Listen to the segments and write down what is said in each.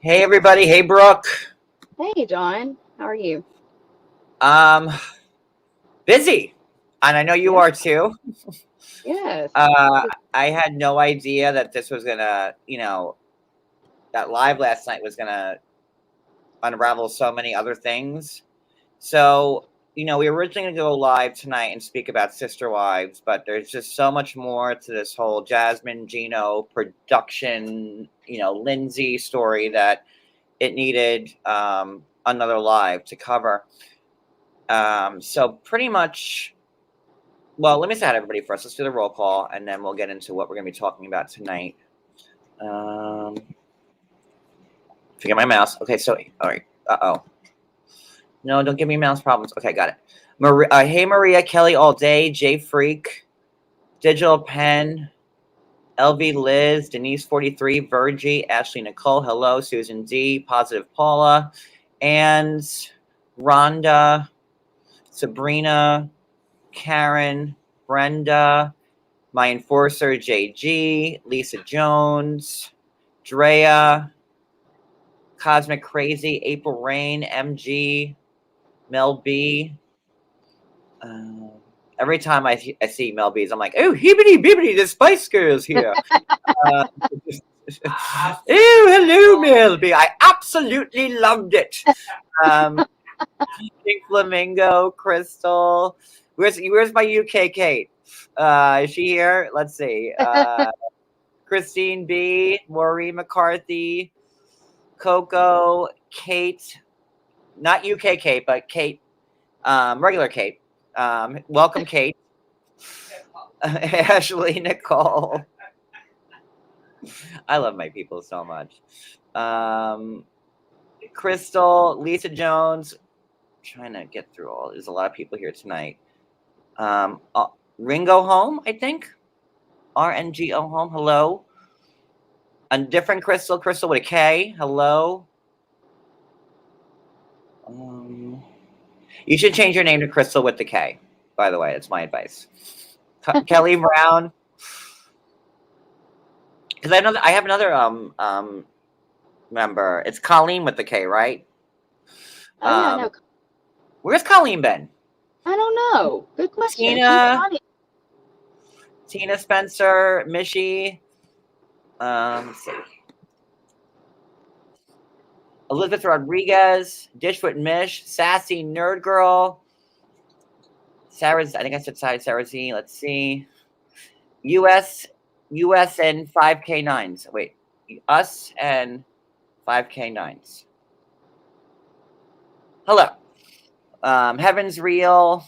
Hey everybody, hey Brooke. Hey, John. How are you? Um, Busy, and I know you Yeah. are too. Yes. Uh, I had no idea that this was gonna, that live last night was gonna unravel so many other things. So, we were originally gonna go live tonight and speak about Sister Wives, but there's just so much more to this whole Jasmine Gino production, Lindsay story that it needed another live to cover. So pretty much. Well, let me say hi to everybody first. Let's do the roll call, and then we'll get into what we're going to be talking about tonight. Um, Forget my mouse. Okay, so all right. Oh, no, don't give me mouse problems. Okay, got it. Hey Maria, Kelly, all day. J Freak, Digital Pen, LV Liz, Denise 43, Virgie, Ashley Nicole. Hello, Susan D, Positive Paula, and Rhonda, Sabrina, Karen, Brenda. My Enforcer, JG, Lisa Jones, Drea, Cosmic Crazy, April Rain, MG, Mel B. Uh, every time I see Mel B's, I'm like, oh, hibbity bibbity, the Spice Girls here. Uh, oh, hello, Mel B. I absolutely loved it. Um, Pink Flamingo, Crystal. Where's my UK Kate? Is she here? Let's see. Christine B, Maureen McCarthy, Coco, Kate, not UK Kate, but Kate, regular Kate. Welcome, Kate. Ashley, Nicole. I love my people so much. Um, Crystal, Lisa Jones. Trying to get through all. There's a lot of people here tonight. Ringo Home, I think. RNGO Home. Hello. A different Crystal. Crystal with a K. Hello. You should change your name to Crystal with the K. By the way, that's my advice. Kelly Brown, because I have another member. It's Colleen with the K, right? Oh, yeah, no. Where's Colleen been? I don't know. Good question. She's Tina, funny. Tina Spencer, Mishy. Let's see. Elizabeth Rodriguez, Dishfoot Mish, Sassy Nerd Girl, Sarah's. I think I said Sarah Z. Let's see. US and 5K9s. Wait, us and 5K9s. Hello. Heaven's Real.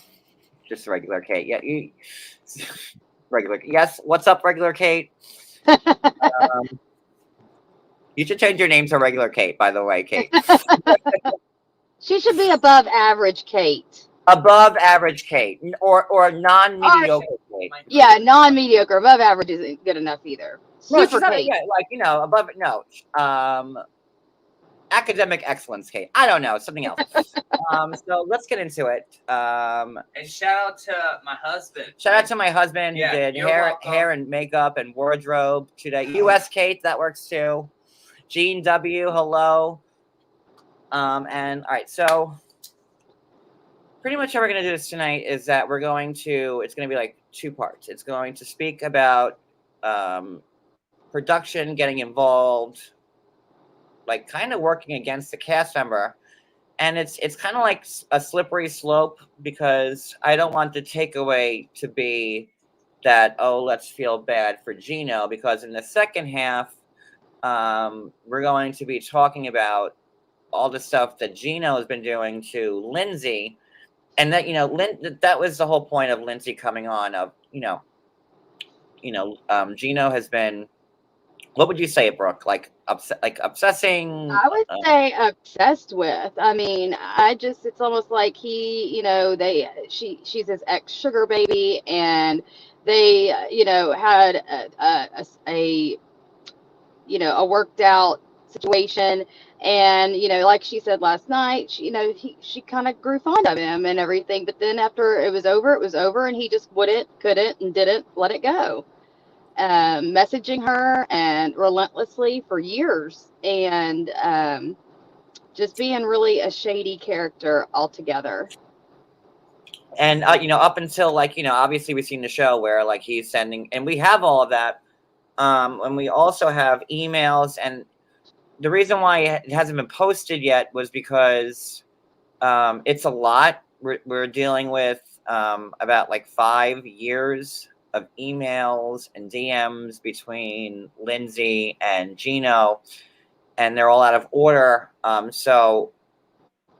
Just regular Kate. Yeah, regular. Yes. What's up, regular Kate? You should change your name to regular Kate, by the way, Kate. She should be above average, Kate. Above average Kate, or non-mediocre Kate. Yeah, non-mediocre. Above average isn't good enough either. No, she's Super not. Kate. Yeah, above. No. Academic excellence, Kate. I don't know, something else. So let's get into it. And shout out to my husband. Shout out to my husband who did hair and makeup and wardrobe today. US Kate, that works too. Jean W, hello. And all right, so pretty much how we're going to do this tonight is that it's going to be like two parts. It's going to speak about production, getting involved, like kind of working against the cast member. And it's kind of like a slippery slope because I don't want the takeaway to be that, oh, let's feel bad for Gino, because in the second half, we're going to be talking about all the stuff that Gino has been doing to Linzee. And that, that was the whole point of Linzee coming on of, Gino has been, what would you say, Brooke? Like obsessing? I would say obsessed with. I mean, it's almost like she's his ex sugar baby, and they, had a worked out situation. And, like she said last night, she kind of grew fond of him and everything. But then after it was over, and he just couldn't, and didn't let it go. messaging her and relentlessly for years, and just being really a shady character altogether. And up until like obviously we've seen the show where like he's sending, and we have all of that. And we also have emails, and the reason why it hasn't been posted yet was because it's a lot. We're dealing with about like 5 years of emails and DMs between Linzee and Gino, and they're all out of order. So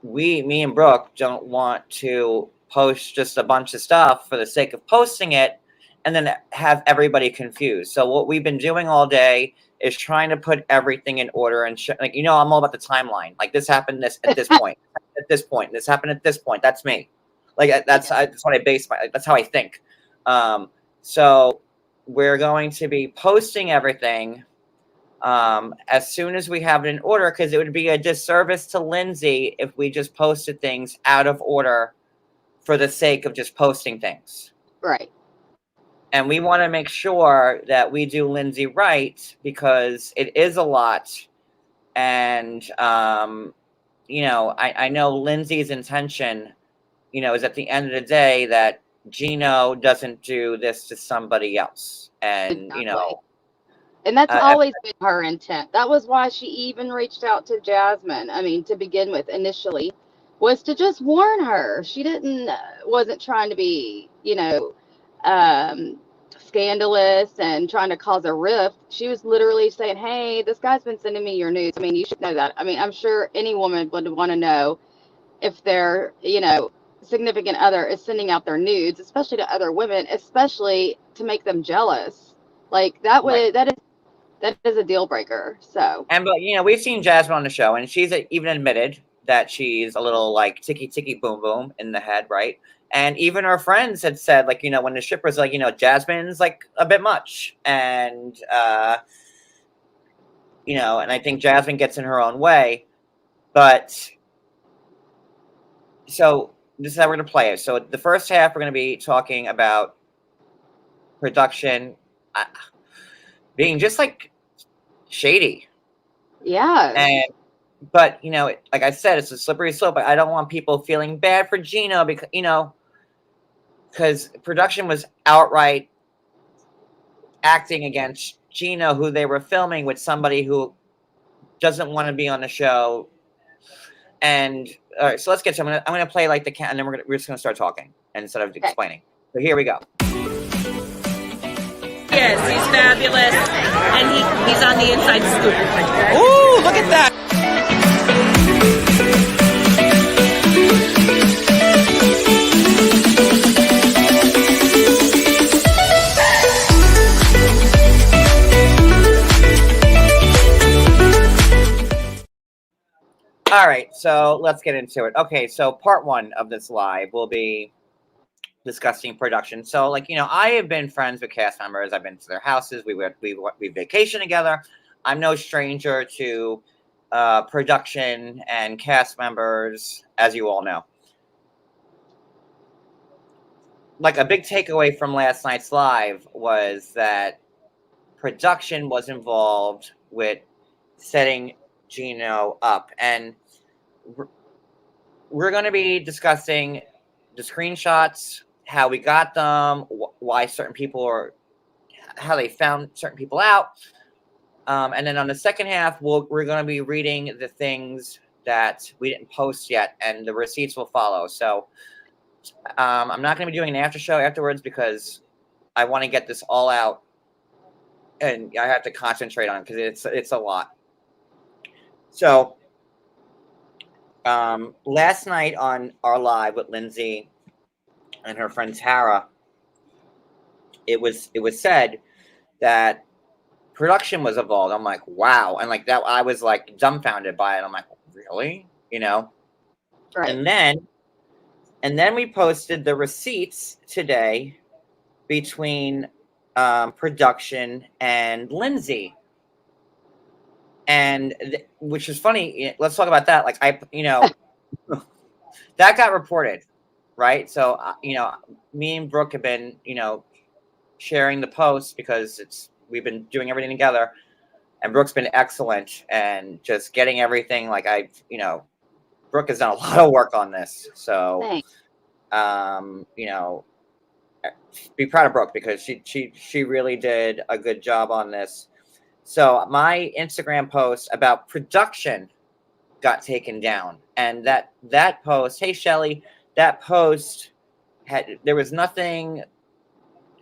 me and Brooke don't want to post just a bunch of stuff for the sake of posting it and then have everybody confused. So what we've been doing all day is trying to put everything in order and like I'm all about the timeline. Like this happened at this point, at this point, this happened at this point. That's me. Like that's what I base my. That's how I think. So we're going to be posting everything as soon as we have it in order, because it would be a disservice to Linzee if we just posted things out of order for the sake of just posting things. Right. And we want to make sure that we do Linzee right, because it is a lot. And, I know Linzee's intention, is at the end of the day that Gino doesn't do this to somebody else. And, Exactly. And that's always been her intent. That was why she even reached out to Jasmine. I mean, to begin with, initially, was to just warn her. She wasn't trying to be, scandalous and trying to cause a rift. She was literally saying, hey, this guy's been sending me your nudes. I mean, you should know that. I mean, I'm sure any woman would want to know if their, significant other is sending out their nudes, especially to other women, especially to make them jealous. Like that would, that is a deal breaker. So, but we've seen Jasmine on the show, and she's even admitted that she's a little like ticky boom boom in the head, right? And even her friends had said, like, when the shipper's like, Jasmine's like a bit much, and and I think Jasmine gets in her own way. But so this is how we're gonna play it. So the first half we're gonna be talking about production being just like shady. yeah. But like I said, it's a slippery slope. But I don't want people feeling bad for Gino because production was outright acting against Gino, who they were filming with somebody who doesn't want to be on the show. And all right, so let's get to it. I'm gonna play like the cat, and then we're just gonna start talking instead of explaining. So here we go. Yes, he's fabulous, and he's on the inside scoop. Ooh, look at that! All right, so let's get into it. Okay, so part one of this live will be discussing production. So, like, I have been friends with cast members. I've been to their houses. We vacation together. I'm no stranger to production and cast members, as you all know. Like, a big takeaway from last night's live was that production was involved with setting Gino up, and we're going to be discussing the screenshots, how we got them, why certain people are, how they found certain people out, and then on the second half we're going to be reading the things that we didn't post yet, and the receipts will follow. So I'm not going to be doing an after show afterwards because I want to get this all out, and I have to concentrate on it because it's a lot. So last night on our live with Linzee and her friend Tara, it was said that production was involved. I'm like, wow. And like that, I was like dumbfounded by it. I'm like, really? Right. And then we posted the receipts today between production and Linzee. And which is funny. Let's talk about that. Like that got reported, right? So me and Brooke have been sharing the post because it's we've been doing everything together, and Brooke's been excellent and just getting everything. Like Brooke has done a lot of work on this. So, Thanks. be proud of Brooke because she really did a good job on this. So my Instagram post about production got taken down, and that post, hey Shelly, that post there was nothing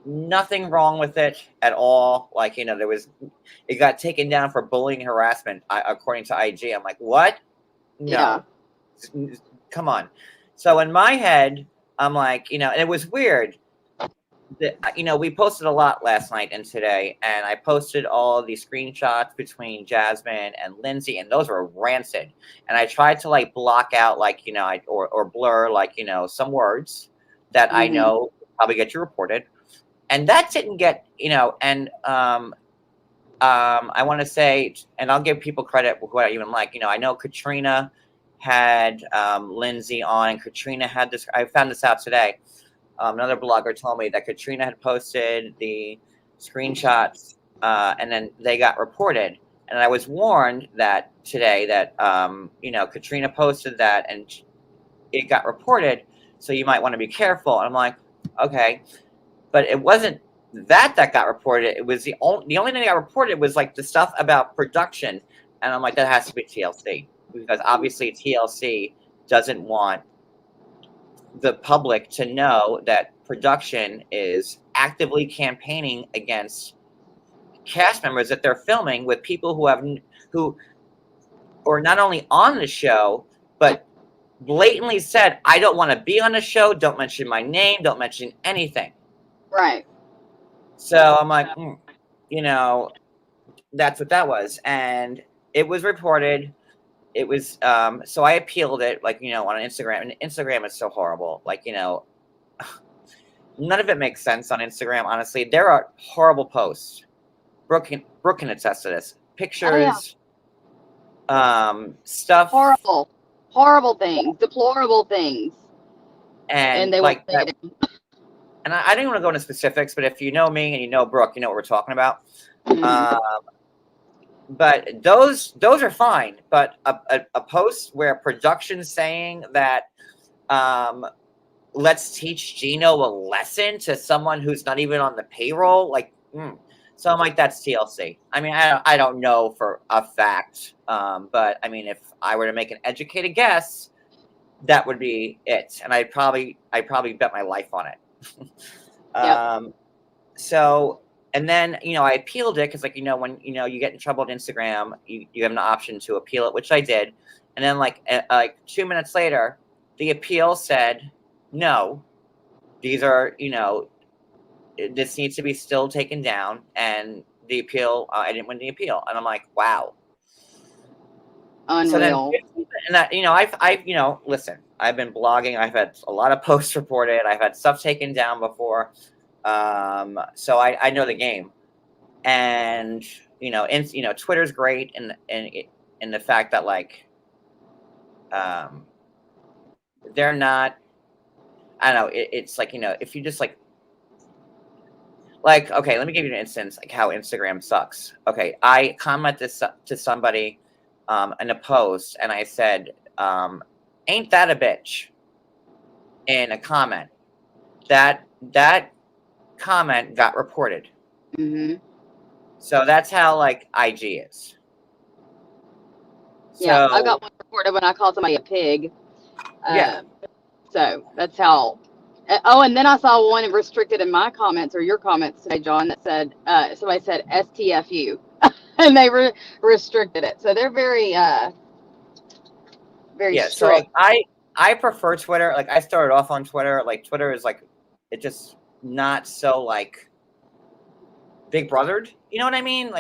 wrong with it at all. Like, it got taken down for bullying and harassment, according to IG. I'm like, what? No, come on. So in my head, I'm like, and it was weird. We posted a lot last night and today, and I posted all the screenshots between Jasmine and Lindsay, and those were rancid. And I tried to like block out or blur some words that I know probably get you reported, and that didn't get And I want to say, and I'll give people credit for who I even like. I know Katrina had Lindsay on, and Katrina had this. I found this out today. Another blogger told me that Katrina had posted the screenshots, and then they got reported. And I was warned that today that Katrina posted that and it got reported, so you might want to be careful. And I'm like, okay, but it wasn't that got reported. It was the only thing that got reported was like the stuff about production, and I'm like, that has to be TLC, because obviously TLC doesn't want the public to know that production is actively campaigning against cast members that they're filming with people who are not only on the show, but blatantly said, I don't want to be on the show. Don't mention my name. Don't mention anything. Right. So I'm like, that's what that was. And it was reported. It was, so I appealed it, on Instagram, and Instagram is so horrible. None of it makes sense on Instagram. Honestly, there are horrible posts. Brooke can attest to this. Pictures, stuff. Horrible things, deplorable things. And they like that. And I didn't want to go into specifics, but if you know me and you know Brooke, you know what we're talking about. But those are fine. But a post where production's saying that let's teach Gino a lesson to someone who's not even on the payroll, so I'm like, that's TLC. I mean, I don't know for a fact, but I mean, if I were to make an educated guess, that would be it, and I'd probably bet my life on it. So. And then, I appealed it because, when, you get in trouble on Instagram, you have an option to appeal it, which I did. And then, 2 minutes later, the appeal said, no, these are, this needs to be still taken down. And the appeal, I didn't win the appeal. And I'm like, wow. Unreal. So then, and that, I've listen, I've been blogging. I've had a lot of posts reported. I've had stuff taken down before. So I know the game, and Twitter's great in the fact that they're not. I don't know. It's if you just okay, let me give you an instance how Instagram sucks. Okay, I commented to somebody in a post, and I said, "Ain't that a bitch?" in a comment. That comment got reported. So that's how IG is. Yeah, I got one reported when I called somebody a pig. So that's how. Oh, and then I saw one restricted in my comments or your comments today, John, that said somebody said STFU, and they restricted it. So they're very strict. So I prefer Twitter. I started off on Twitter. Twitter is it just not so big brothered, you know what I mean?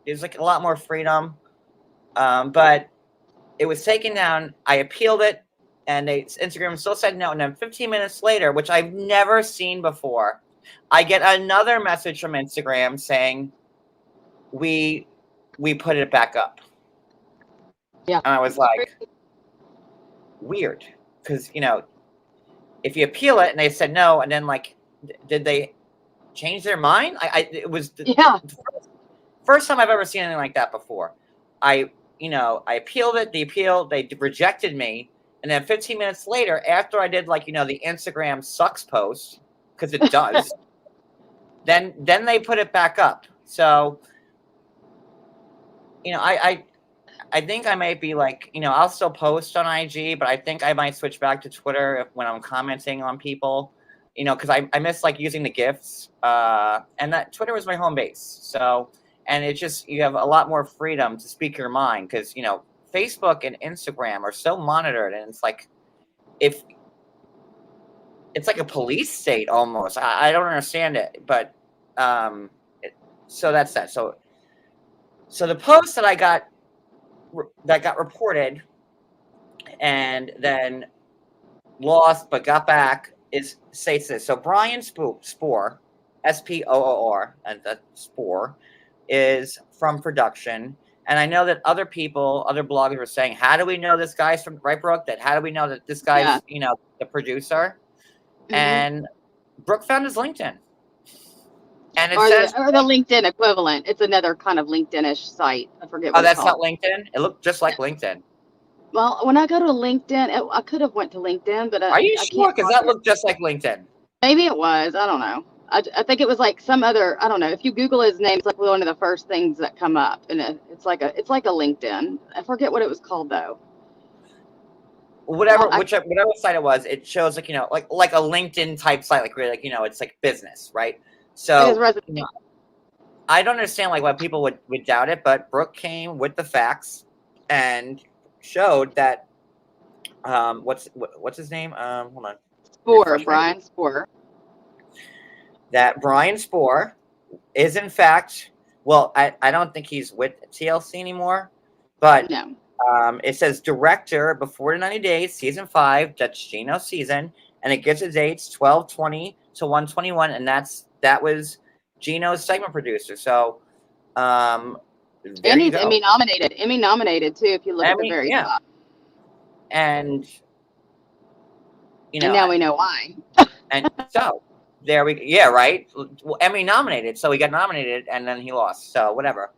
There's a lot more freedom, but it was taken down. I appealed it, and Instagram still said no. And then 15 minutes later, which I've never seen before, I get another message from Instagram saying we put it back up. Yeah, and I was like, weird, because if you appeal it and they said no, and then did they change their mind. It was the Yeah. first time I've ever seen anything like that before. I appealed it. The appeal, they rejected me. And then 15 minutes later, after I did the Instagram sucks post, because it does, then they put it back up. So, I think I might be I'll still post on IG, but I think I might switch back to Twitter when I'm commenting on people, because I miss using the GIFs, and that Twitter was my home base. So, and it's just, you have a lot more freedom to speak your mind, because, Facebook and Instagram are so monitored, and it's if it's like a police state almost. I don't understand it, but so that's that. So the post that got reported and then lost but got back states this. So Brian Spoor, Spoor, and that Spoor is from production. And I know that other bloggers were saying, how do we know this guy's from, right, Brooke? How do we know that this guy's, the producer? Mm-hmm. And Brooke found his LinkedIn. And it or says, the LinkedIn equivalent. It's another kind of LinkedIn-ish site. I forget what it's that's called. not LinkedIn? It looked just like LinkedIn. Well, when I go to LinkedIn, I could have went to LinkedIn, but Are you I sure? can't. Because that looked just like LinkedIn. Maybe it was. I don't know. I think it was like some other. I don't know. If you Google his name, it's like one of the first things that come up, and it's like a LinkedIn. I forget what it was called though. Whatever site it was, it shows like a LinkedIn type site, it's like business, right? So I don't understand why people would doubt it, but Brooke came with the facts and showed that what's his name? Hold on. Brian Spoor. That Brian Spoor is in fact, well, I don't think he's with TLC anymore, but no. It says director before the 90 days, season 5. That's Gino's season, and it gives the dates 12/20 to 1/21, and that was Gino's segment producer. So, and he's Emmy nominated too. If you look at the very top. And and now we know why. And so there right. Well, Emmy nominated, so he got nominated, and then he lost. So whatever.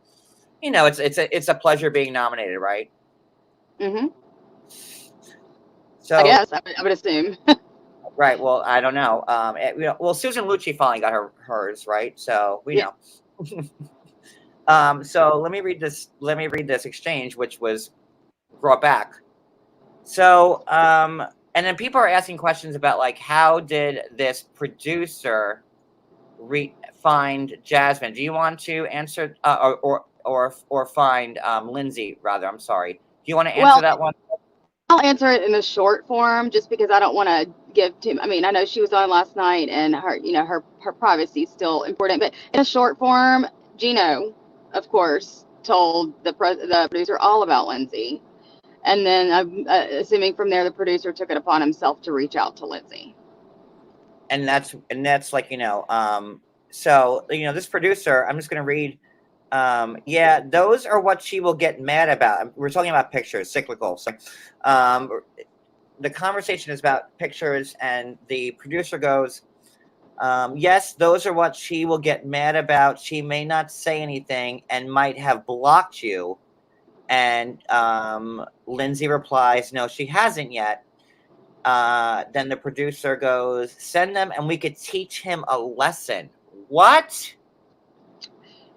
It's a pleasure being nominated, right? Mm-hmm. So I guess I would assume. Right. Well, I don't know. Well, Susan Lucci finally got hers, right? So we know. So let me read this. Let me read this exchange, which was brought back. So, and then people are asking questions about how did this producer find Jasmine? Do you want to answer, or find Linzee rather? I'm sorry. Do you want to answer that one? I'll answer it in a short form, just because I don't want to give too. I mean, I know she was on last night, and her privacy is still important. But in a short form, Gino, of course, told the producer all about Linzee, and then I'm assuming from there the producer took it upon himself to reach out to Linzee. And that's so this producer, I'm just going to read. Those are what she will get mad about. We're talking about pictures, cyclical. So, the conversation is about pictures, and the producer goes, yes, those are what she will get mad about. She may not say anything and might have blocked you. And Linzee replies, no, she hasn't yet. Then the producer goes, send them and we could teach him a lesson. What?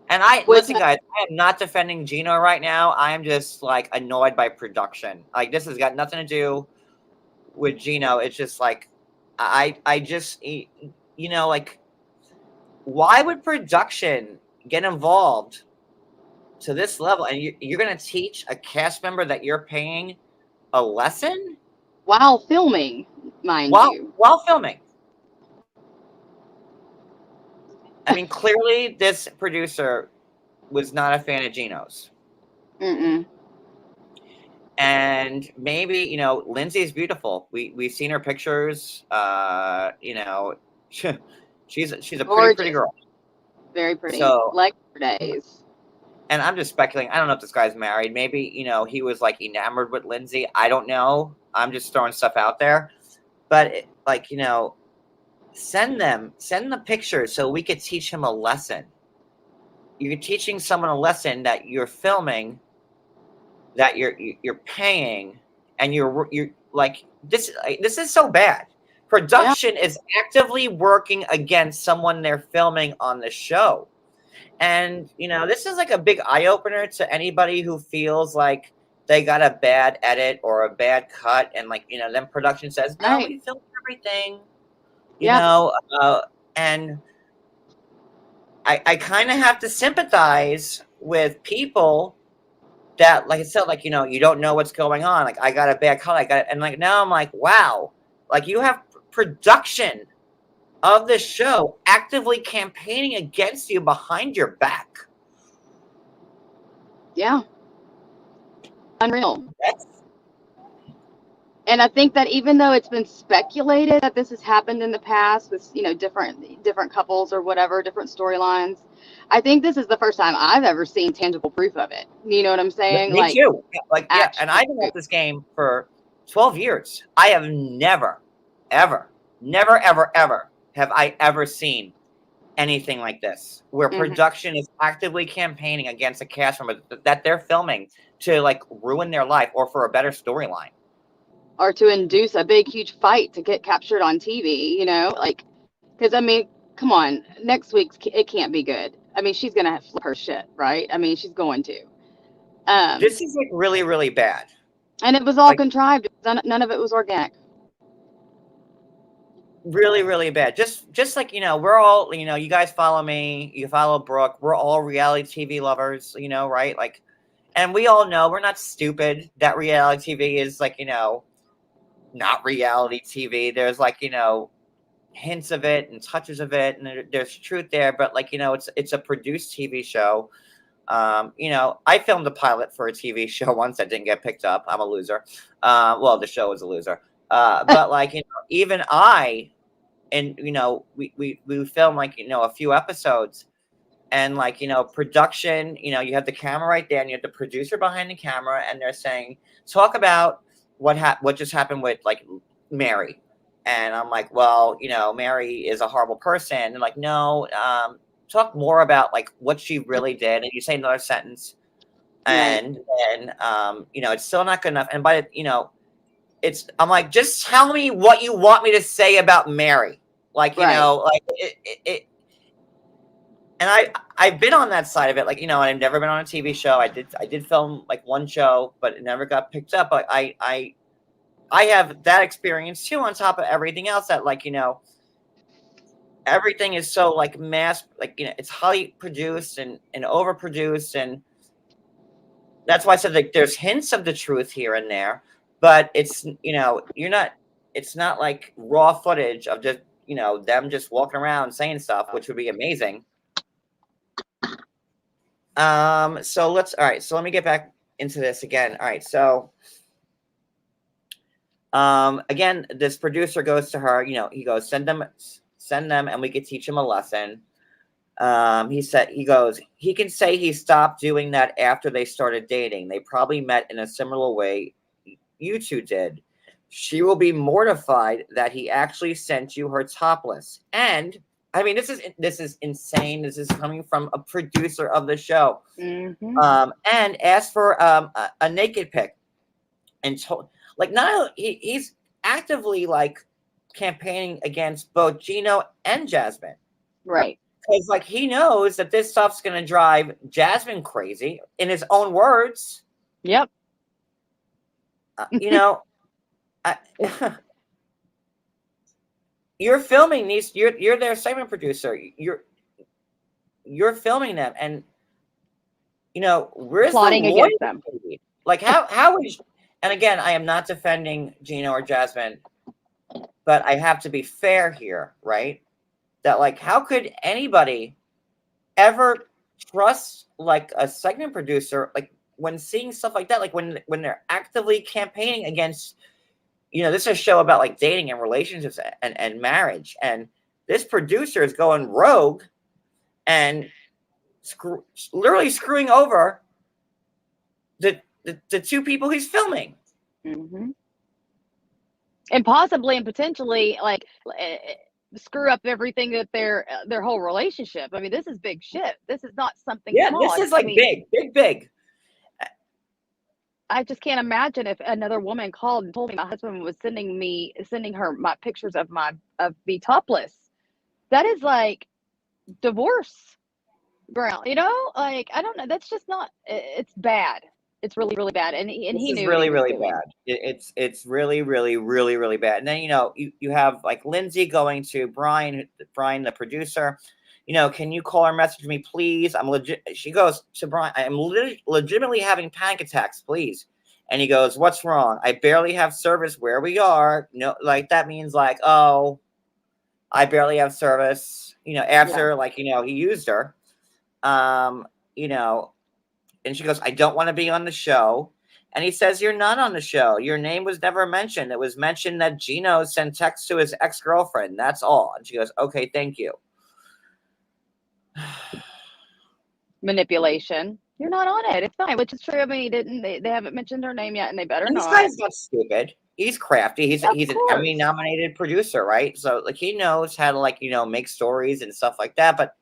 And listen, guys, I am not defending Gino right now. I am just annoyed by production. This has got nothing to do with Gino. It's just I just, why would production get involved to this level? And you're going to teach a cast member that you're paying a lesson? While filming, mind you. While filming. I mean, clearly this producer was not a fan of Gino's. Mm-mm. And maybe, Linzee is beautiful. We've seen her pictures. She's a pretty girl. Very pretty. So, like for days. And I'm just speculating. I don't know if this guy's married. Maybe, he was enamored with Linzee. I don't know. I'm just throwing stuff out there. But send the pictures so we could teach him a lesson. You're teaching someone a lesson that you're filming, that you're paying, and you're like, this is so bad. Production is actively working against someone they're filming on the show. And, this is like a big eye-opener to anybody who feels like they got a bad edit or a bad cut, and then production says, no, we filmed everything, and I kind of have to sympathize with people that, like I said, you don't know what's going on. Like, I got a bad cut, and now I'm like, wow, like, you have production of the show actively campaigning against you behind your back. Yeah. Unreal. And I think that even though it's been speculated that this has happened in the past with, different couples or whatever, different storylines, I think this is the first time I've ever seen tangible proof of it. You know what I'm saying? Me too. Yeah. And I've been at this game for 12 years. I have never, ever have I ever seen anything like this, where production is actively campaigning against a cast member that they're filming to ruin their life or for a better storyline. Or to induce a big, huge fight to get captured on TV, because come on, next week's, it can't be good. She's going to flip her shit, right? She's going to. This is really, really bad. And it was all contrived. None of it was organic. Really, really bad. Just we're all, you guys follow me, you follow Brooke. We're all reality TV lovers, right? And we all know, we're not stupid, that reality TV is not reality TV. There's hints of it and touches of it, and there's truth there, but it's a produced TV show. I filmed a pilot for a TV show once that didn't get picked up. I'm a loser. Well, the show was a loser. But even I, and we filmed a few episodes, and production, you have the camera right there, and you have the producer behind the camera, and they're saying, talk about what just happened with Mary. And I'm like, well, Mary is a horrible person. And no, talk more about what she really did. And you say another sentence, and then it's still not good enough. And by I'm like, just tell me what you want me to say about Mary. And I've been on that side of it, and I've never been on a TV show. I did film one show, but it never got picked up. But I have that experience too, on top of everything else, that everything is so mass, it's highly produced and overproduced, and that's why I said there's hints of the truth here and there, but it's it's not like raw footage of just them just walking around saying stuff, which would be amazing. So let me get back into this again. All right, so again, this producer goes to her, he goes, send them, and we could teach him a lesson. He goes, he can say he stopped doing that after they started dating. They probably met in a similar way you two did. She will be mortified that he actually sent you her topless. And this is insane. This is coming from a producer of the show. And asked for a naked pic, and told, not he's actively campaigning against both Gino and Jasmine, right? Because he knows that this stuff's gonna drive Jasmine crazy, in his own words. Yep. You're filming these. You're their segment producer. You're filming them, and where's plotting the against them? How is? And again, I am not defending Gino or Jasmine, but I have to be fair here, right? That how could anybody ever trust a segment producer when seeing stuff like that? When they're actively campaigning against. This is a show about dating and relationships and marriage, and this producer is going rogue and literally screwing over the two people he's filming. And possibly and potentially screw up everything that their whole relationship. I mean, this is big shit. This is not something Yeah, small. this is I like mean, big. I just can't imagine if another woman called and told me my husband was sending her my pictures of me topless. That is like divorce ground, like, I don't know. That's just not, it's bad. It's really, really bad. And This he is knew what he really, was really doing. bad. It's really, really, really, really bad. And then you have like Linzee going to Brian, the producer. Can you call or message me, please? I'm legit. She goes to Brian. I'm legitimately having panic attacks, please. And he goes, "What's wrong? I barely have service where we are." No, like that means like, oh, I barely have service. After he used her. Um, you know, and she goes, "I don't want to be on the show." And he says, "You're not on the show. Your name was never mentioned. It was mentioned that Gino sent texts to his ex-girlfriend. That's all." And she goes, "Okay, thank you." Manipulation. You're not on it. It's fine, which is true. I mean, they haven't mentioned her name yet, and they better And this not. guy's not stupid. He's crafty. He's Of an course. Emmy-nominated producer, right? So like he knows how to make stories and stuff like that. But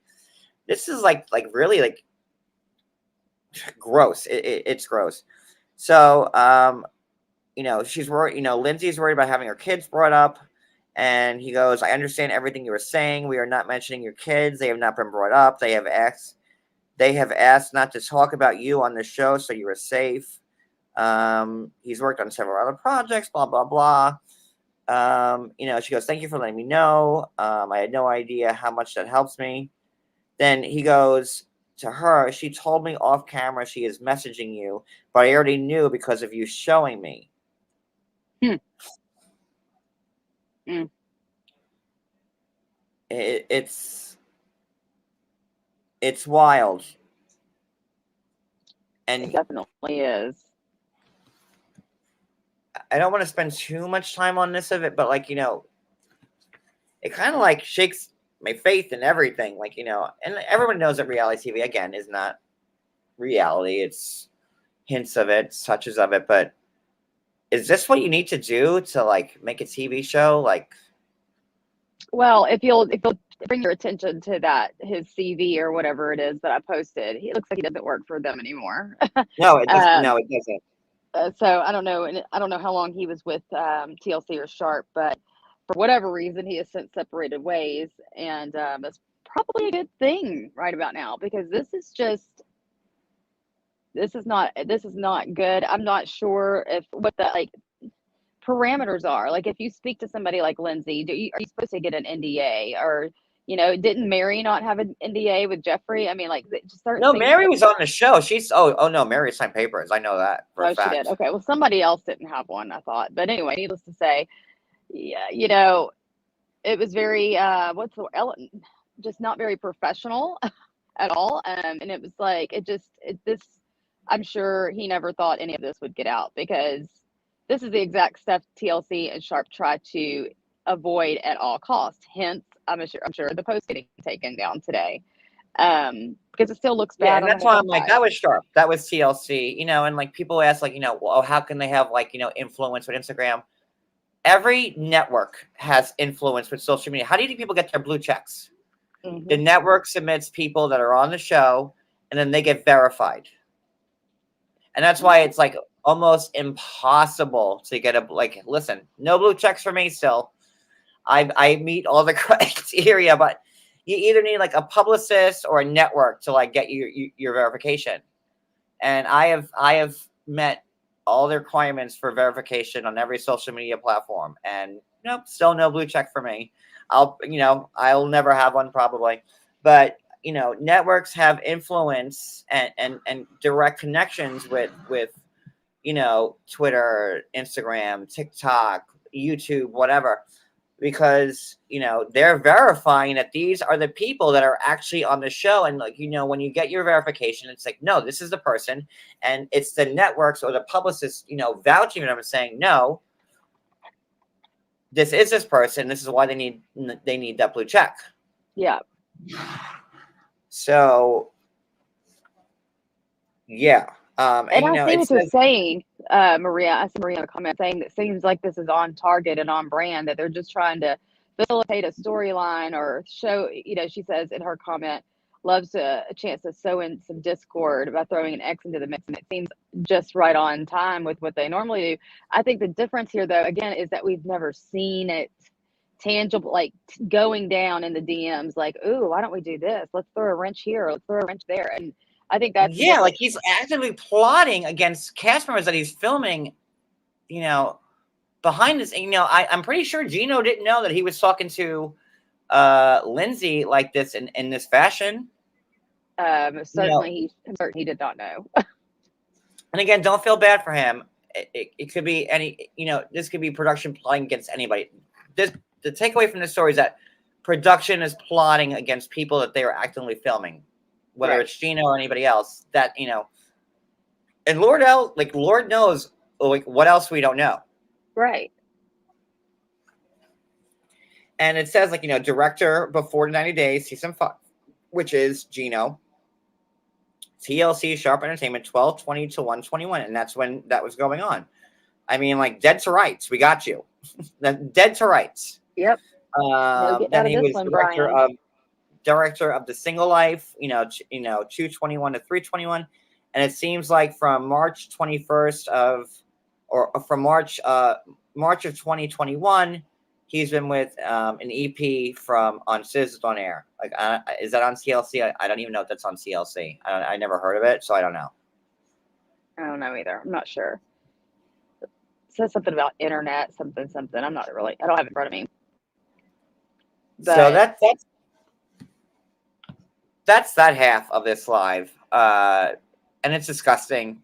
this is like really like gross. It's gross. So she's worried. Linzee's worried about having her kids brought up. And he goes, "I understand everything you were saying. We are not mentioning your kids. They have not been brought up. They have asked not to talk about you on the show, so you are safe." He's worked on several other projects, blah, blah, blah. She goes, "Thank you for letting me know. I had no idea how much that helps me." Then he goes to her, "She told me off camera she is messaging you, but I already knew because of you showing me." Hmm. Mm. It's wild. And It definitely is. I don't want to spend too much time on this of it, but it kind of like shakes my faith in everything. And everyone knows that reality TV again is not reality. It's hints of it, touches of it. But is this what you need to do to make a TV show? Well, if you'll bring your attention to that, his CV or whatever it is that I posted, he looks like he doesn't work for them anymore. No, it doesn't. um, No, it doesn't. so I don't know, and I don't know how long he was with TLC or Sharp, but for whatever reason, he has since separated ways, and that's probably a good thing right about now, because this is not good. I'm not sure if what the parameters are. Like, if you speak to somebody like Linzee, are you supposed to get an NDA? Or didn't Mary not have an NDA with Jeffrey? I mean, like, just certain No, things. Mary was on the show. She's oh no, Mary signed papers. I know that for a Oh, she did. fact. Okay, well, somebody else didn't have one, I thought. But anyway, needless to say, yeah, it was very just not very professional at all. And it was like, this, I'm sure he never thought any of this would get out, because this is the exact stuff TLC and Sharp try to avoid at all costs. Hence, I'm sure the post getting taken down today, because it still looks Yeah, bad and on the that's why whole I'm like, side. that was Sharp. That was TLC. And people ask well, how can they have influence with Instagram? Every network has influence with social media. How do you think people get their blue checks? Mm-hmm. The network submits people that are on the show, and then they get verified. And that's why it's almost impossible to get listen, no blue checks for me still. I meet all the criteria, but you either need a publicist or a network to get your verification. And I have met all the requirements for verification on every social media platform, and nope, still no blue check for me. I'll never have one probably, but networks have influence and direct connections with Twitter, Instagram, TikTok, YouTube, whatever, because they're verifying that these are the people that are actually on the show. And when you get your verification, it's like, no, this is the person, and it's the networks or the publicists vouching for them and saying, no, this is this person, this is why they need that blue check. Yeah. So yeah. And I see what you're saying, Maria. I see Maria in a comment saying that seems like this is on target and on brand, that they're just trying to facilitate a storyline or show, she says in her comment, loves a chance to sow in some discord by throwing an X into the mix. And it seems just right on time with what they normally do. I think the difference here, though, again, is that we've never seen it tangible, like going down in the DMs, like, ooh, why don't we do this? Let's throw a wrench here. Let's throw a wrench there. And I think that's yeah, like he's actively plotting against cast members that he's filming, behind this. I'm pretty sure Gino didn't know that he was talking to Linzee like this in this fashion. Certainly he did not know. And again, don't feel bad for him. It could be any, this could be production plotting against anybody. The takeaway from this story is that production is plotting against people that they are actively filming, whether it's Gino or anybody else. That and Lord knows what else we don't know. Right. And it says director before 90 days, season 5, which is Gino. TLC Sharp Entertainment 12/20 to 1/21, and that's when that was going on. I mean, dead to rights. We got you. Dead to rights. Yep. Then he was director of The Single Life. 2/21 to 3/21, and it seems like from March 21st from March of 2021. He's been with an EP on Sizzled on Air. Is that on CLC? I don't even know if that's on CLC. I never heard of it, so I don't know. I don't know either. I'm not sure. It says something about internet, something. I'm not really. I don't have it in front of me. But, so that's that half of this live, and it's disgusting.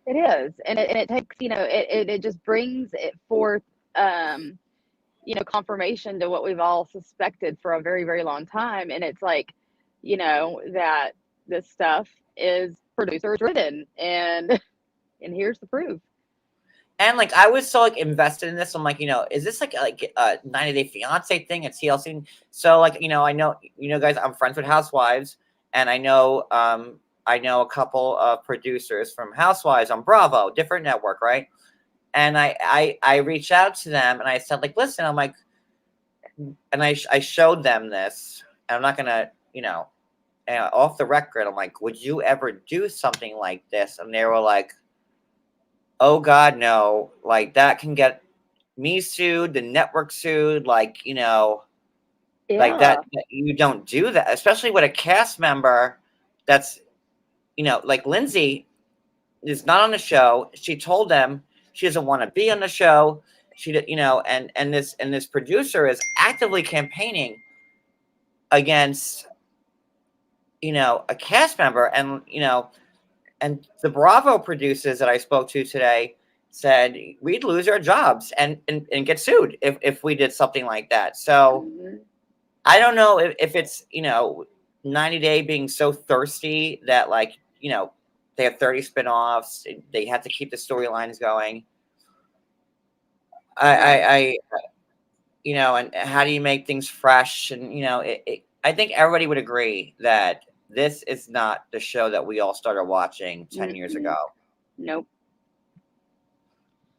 It is, and it takes it just brings it forth. Confirmation to what we've all suspected for a very, very long time. And it's like, that this stuff is producer driven, and here's the proof. And I was so invested in this. I'm like, is this like a 90 Day Fiance thing at TLC? So I know, guys, I'm friends with Housewives, and I know a couple of producers from Housewives on Bravo, different network, right? And I reached out to them and I said, listen, I'm like, and I showed them this, and I'm not gonna, off the record, I'm like, would you ever do something like this? And they were like, oh God, no, that can get me sued, the network sued, like that you don't do that, especially with a cast member that's, like Linzee is not on the show. She told them she doesn't want to be on the show. She, and this producer is actively campaigning against, a cast member, and and the Bravo producers that I spoke to today said we'd lose our jobs and get sued if we did something like that. So I don't know if it's 90 Day being so thirsty that they have 30 spinoffs. They have to keep the storylines going. And how do you make things fresh? And, I think everybody would agree that this is not the show that we all started watching 10 years ago. Nope.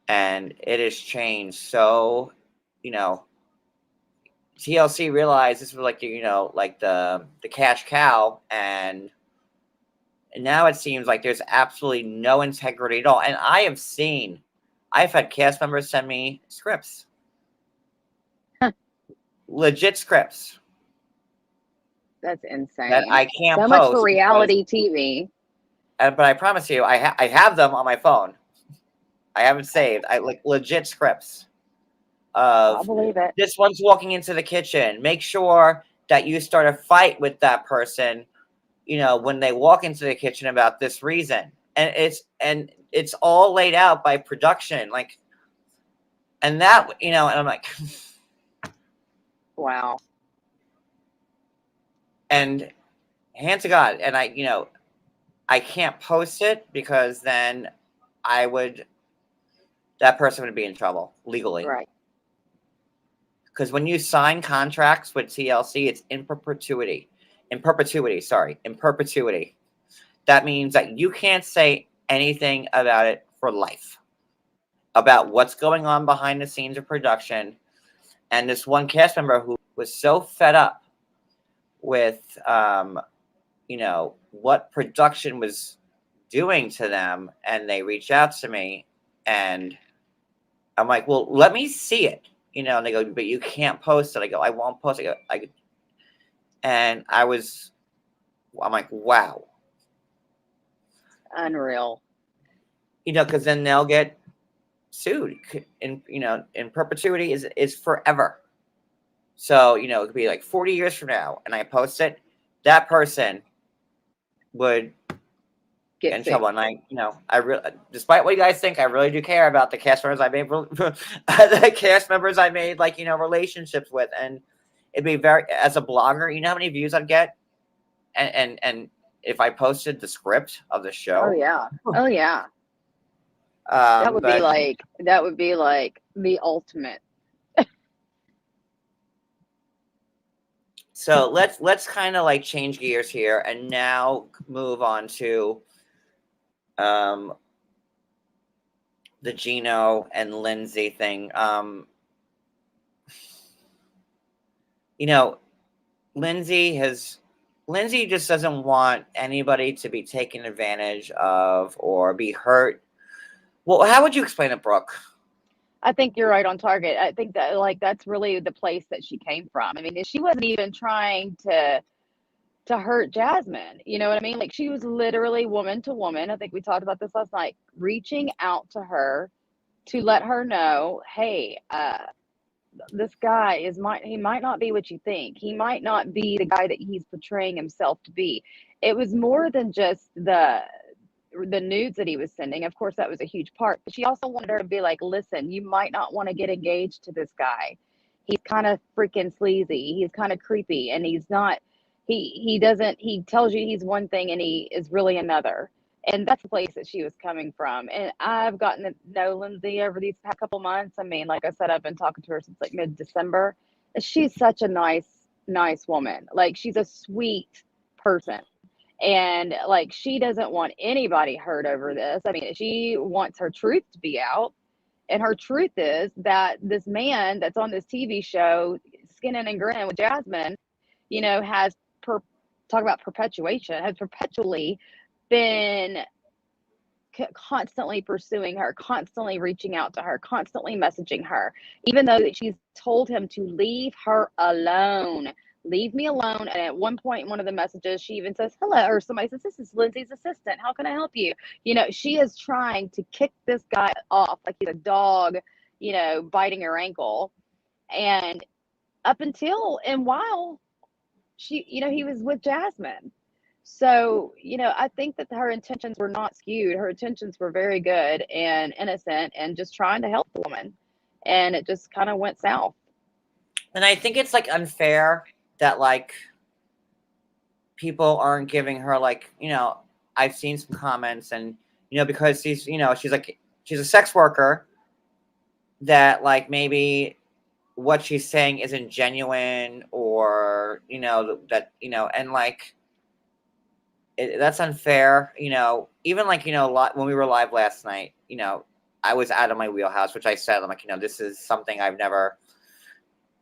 And it has changed. So, TLC realized this was the cash cow, and now it seems like there's absolutely no integrity at all. And I've had cast members send me scripts. Legit scripts. That's insane. That I can't so post. Much for reality TV. But I promise you, I have them on my phone. I haven't saved. I legit scripts. I believe it. This one's walking into the kitchen. Make sure that you start a fight with that person, when they walk into the kitchen about this reason. And it's all laid out by production. And that, and I'm like, wow. And hand to God, and I can't post it because then that person would be in trouble legally. Right. Because when you sign contracts with TLC, it's in perpetuity. In perpetuity. That means that you can't say anything about it for life. About what's going on behind the scenes of production. And this one cast member who was so fed up with, you know, what production was doing to them, and they reached out to me, and I'm like, well, let me see it, you know. And they go, but you can't post it. I go, I won't post it. And I'm like, wow. Unreal. You know, because then they'll get sued, in, you know, in perpetuity is forever. So, you know, it could be like 40 years from now, and I post it, that person would get in trouble. And you know, I really, despite what you guys think, I really do care about the cast members I made, the cast members I made, like, you know, relationships with. And it'd be very, as a blogger, you know how many views I'd get, and if I posted the script of the show. Oh yeah. Oh yeah. That would be like the ultimate. So let's kind of like change gears here and now move on to the Gino and Linzee thing. You know, Linzee just doesn't want anybody to be taken advantage of or be hurt. Well, how would you explain it, Brooke? I think you're right on target. I think that, like, that's really the place that she came from. I mean, she wasn't even trying to hurt Jasmine. You know what I mean? Like, she was literally woman to woman. I think we talked about this last night, reaching out to her to let her know, hey, this guy he might not be what you think. He might not be the guy that he's portraying himself to be. It was more than just the nudes that he was sending. Of course, that was a huge part, but she also wanted her to be like, listen, you might not want to get engaged to this guy. He's kind of freaking sleazy. He's kind of creepy, and he's not, he tells you he's one thing and he is really another. And that's the place that she was coming from. And I've gotten to know Linzee over these past couple months. I mean, like I said, I've been talking to her since like mid-December. She's such a nice woman. Like, she's a sweet person. And like, she doesn't want anybody hurt over this. I mean, she wants her truth to be out. And her truth is that this man that's on this TV show, skinning and grinning with Jasmine, you know, talk about perpetuation, has perpetually been constantly pursuing her, constantly reaching out to her, constantly messaging her, even though that she's told him to leave her alone. Leave me alone. And at one point in one of the messages, she even says, hello, or somebody says, this is Linzee's assistant. How can I help you? You know, she is trying to kick this guy off like he's a dog, you know, biting her ankle. And up until and while he was with Jasmine. So, you know, I think that her intentions were not skewed. Her intentions were very good and innocent and just trying to help the woman. And it just kind of went south. And I think it's like unfair that like people aren't giving her, like, you know, I've seen some comments, and, you know, because she's a sex worker, that like maybe what she's saying isn't genuine, or, you know, that, you know, and like, that's unfair, you know. Even like, you know, when we were live last night, you know, I was out of my wheelhouse, which I said, I'm like, you know, this is something I've never,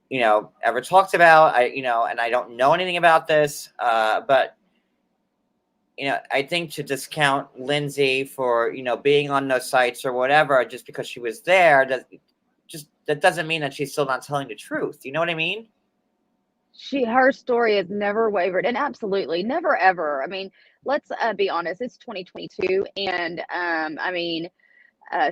you know, ever talked about. You know, and I don't know anything about this, but, you know, I think to discount Linzee for, you know, being on those sites or whatever, just because she was there, that doesn't mean that she's still not telling the truth. You know what I mean? Her story has never wavered, and absolutely never ever. I mean, let's be honest, it's 2022, and I mean,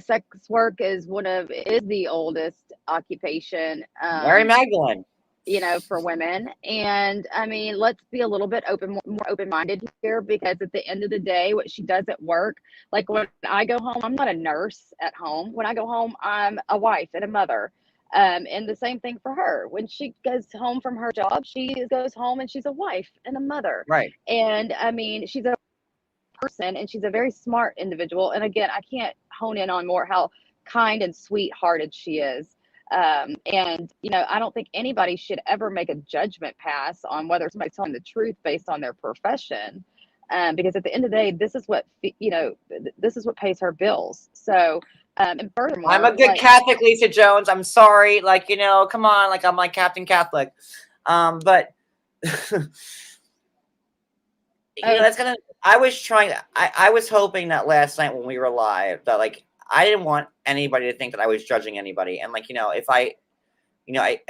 sex work is the oldest occupation, Mary Magdalene, you know, for women. And I mean, let's be a little bit more open-minded here, because at the end of the day, what she does at work, like when I go home, I'm not a nurse at home. When I go home, I'm a wife and a mother. And the same thing for her. When she goes home from her job, she goes home and she's a wife and a mother. right? And I mean, she's a person, and she's a very smart individual. And again, I can't hone in on more how kind and sweet-hearted she is. And, you know, I don't think anybody should ever make a judgment pass on whether somebody's telling the truth based on their profession. Because at the end of the day, this is what pays her bills. So And furthermore, I'm a good Catholic, Lisa Jones. I'm sorry. Like, come on. Like, I'm like Captain Catholic. But that's gonna. I was hoping that last night when we were live that like I didn't want anybody to think that I was judging anybody, and like if I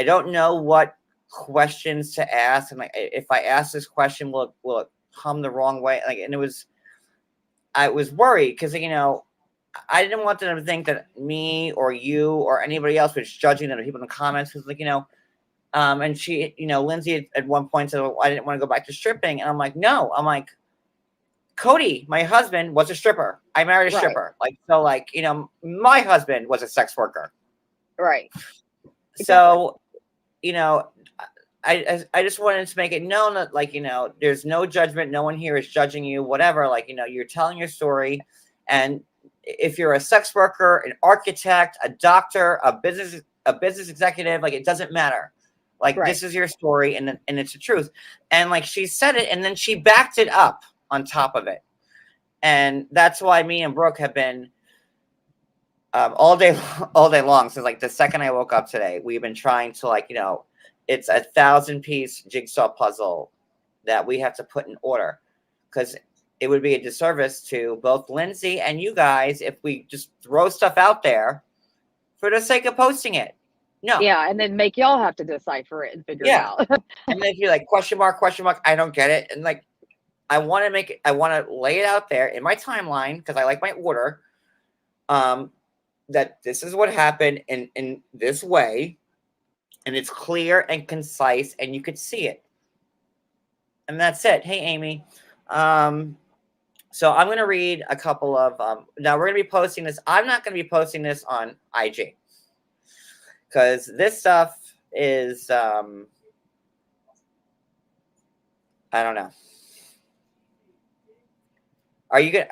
don't know what questions to ask, and like if I ask this question, will it come the wrong way? Like, and I was worried because I didn't want them to think that me or you or anybody else was judging them. People in the comments was like and she Linzee at one point said, well, I didn't want to go back to stripping, and I'm like, no, I'm like, Cody, my husband, was a stripper. I married a stripper. Like, so like, my husband was a sex worker. Right. So, I just wanted to make it known that like, there's no judgment. No one here is judging you, whatever. Like, you're telling your story. And if you're a sex worker, an architect, a doctor, a business executive, like, it doesn't matter. Like, this is your story, and it's the truth. And like, she said it, and then she backed it up on top of it. And that's why me and Brooke have been all day long since like the second I woke up today. We've been trying to like, it's a 1,000-piece jigsaw puzzle that we have to put in order, because it would be a disservice to both Linzee and you guys if we just throw stuff out there for the sake of posting it. No. Yeah, and then make y'all have to decipher it and figure it out. And then if you're like question mark, I don't get it. And like, I want to lay it out there in my timeline, because I like my order, that this is what happened in this way, and it's clear and concise, and you could see it. And that's it. Hey, Amy. So I'm going to read a couple of, now we're going to be posting this. I'm not going to be posting this on IG, because this stuff is, I don't know. Are you good?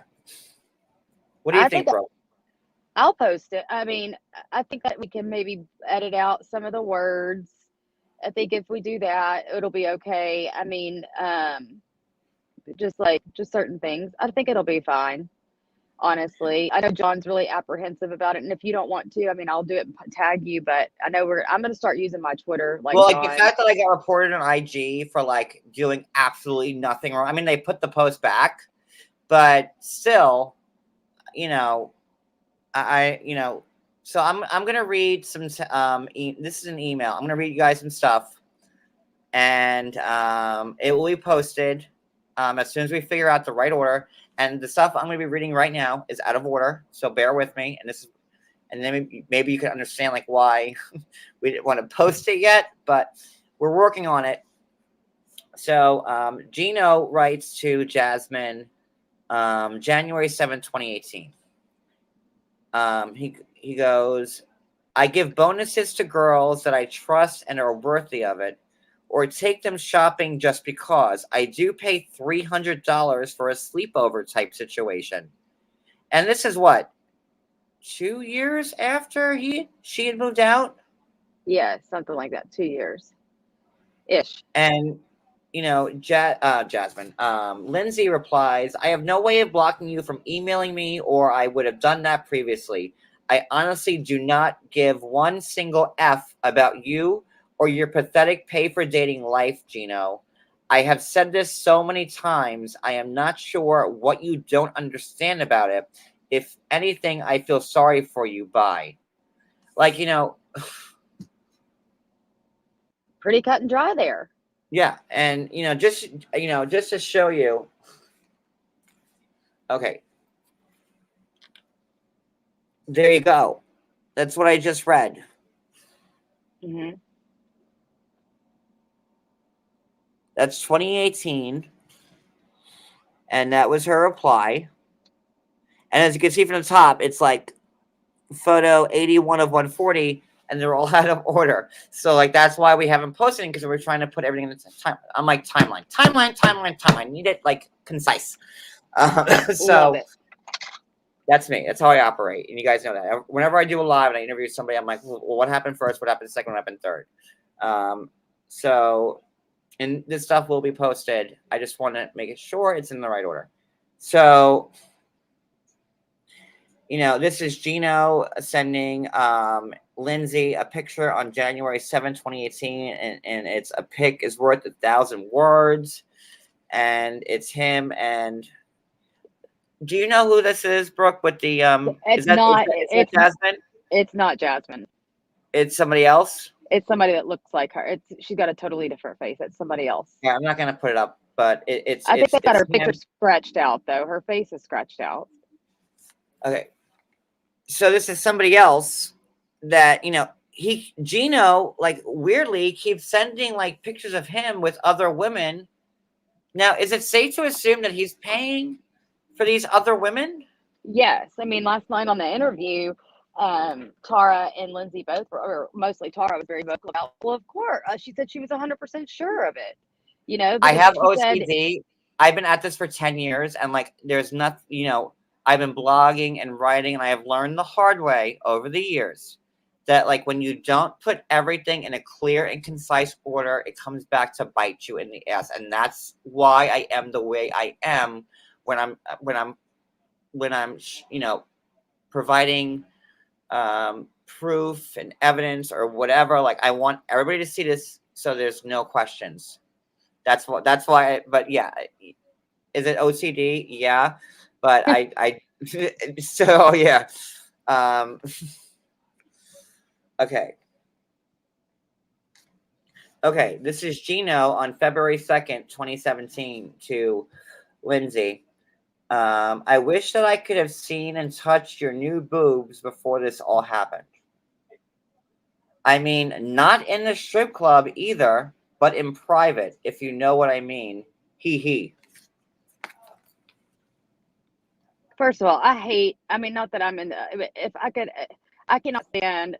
What do you think, bro? I'll post it. I mean, I think that we can maybe edit out some of the words. I think if we do that, it'll be okay. I mean, just certain things. I think it'll be fine. Honestly, I know John's really apprehensive about it, and if you don't want to, I mean, I'll do it and tag you. But I know I'm going to start using my Twitter. Like, well, John. Like the fact that I got reported on IG for like doing absolutely nothing wrong. I mean, they put the post back, but still, so I'm going to read some, this is an email. I'm going to read you guys some stuff, and it will be posted as soon as we figure out the right order. And the stuff I'm going to be reading right now is out of order, so bear with me. And then maybe you can understand like why we didn't want to post it yet, but we're working on it. So Gino writes to Jasmine January 7th, 2018. He goes, I give bonuses to girls that I trust and are worthy of it, or take them shopping just because. I do pay $300 for a sleepover type situation. And this is what, 2 years after she had moved out? Yeah, something like that. 2 years ish. And Jasmine, Linzee replies, I have no way of blocking you from emailing me, or I would have done that previously. I honestly do not give one single F about you or your pathetic pay for dating life, Gino. I have said this so many times. I am not sure what you don't understand about it. If anything, I feel sorry for you. Bye. Like, pretty cut and dry there. Yeah, and just to show you. Okay. There you go. That's what I just read. Mm-hmm. That's 2018. And that was her reply. And as you can see from the top, it's like photo 81 of 140, and they're all out of order. So like that's why we haven't posted it, because we're trying to put everything in the time. I'm like timeline. Need it like concise. So that's me. That's how I operate, and you guys know that. Whenever I do a live and I interview somebody, I'm like, well, what happened first? What happened second? What happened third? So, and this stuff will be posted. I just want to make sure it's in the right order. So, This is Gino sending Lindsay a picture on January 7th, 2018, and it's a pic is worth 1,000 words, and it's him. And do you know who this is, Brooke? With the It's is that not. Jasmine? It's not Jasmine. It's somebody else. It's somebody that looks like her. She's got a totally different face. It's somebody else. Yeah, I'm not gonna put it up, but it's. I think they got her him. picture scratched out though. Her face is scratched out. Okay, so this is somebody else that Gino like weirdly keeps sending like pictures of him with other women. Now, is it safe to assume that he's paying for these other women? Yes, I mean last night on the interview, Tara and Lindsay both were, or mostly Tara was very vocal about. Well, of course, she said she was 100% sure of it. I have she OCD. I've been at this for 10 years, and like, there's nothing. I've been blogging and writing, and I have learned the hard way over the years that like when you don't put everything in a clear and concise order, it comes back to bite you in the ass, and that's why I am the way I am when I'm providing proof and evidence or whatever. Like, I want everybody to see this so there's no questions. That's why. But yeah, is it OCD? Yeah, but I so yeah. Okay. Okay, this is Gino on February 2nd, 2017 to Lindsay. I wish that I could have seen and touched your new boobs before this all happened. I mean, not in the strip club either, but in private, if you know what I mean. Hee hee. First of all, I mean, not that I'm in the, if I could, I cannot stand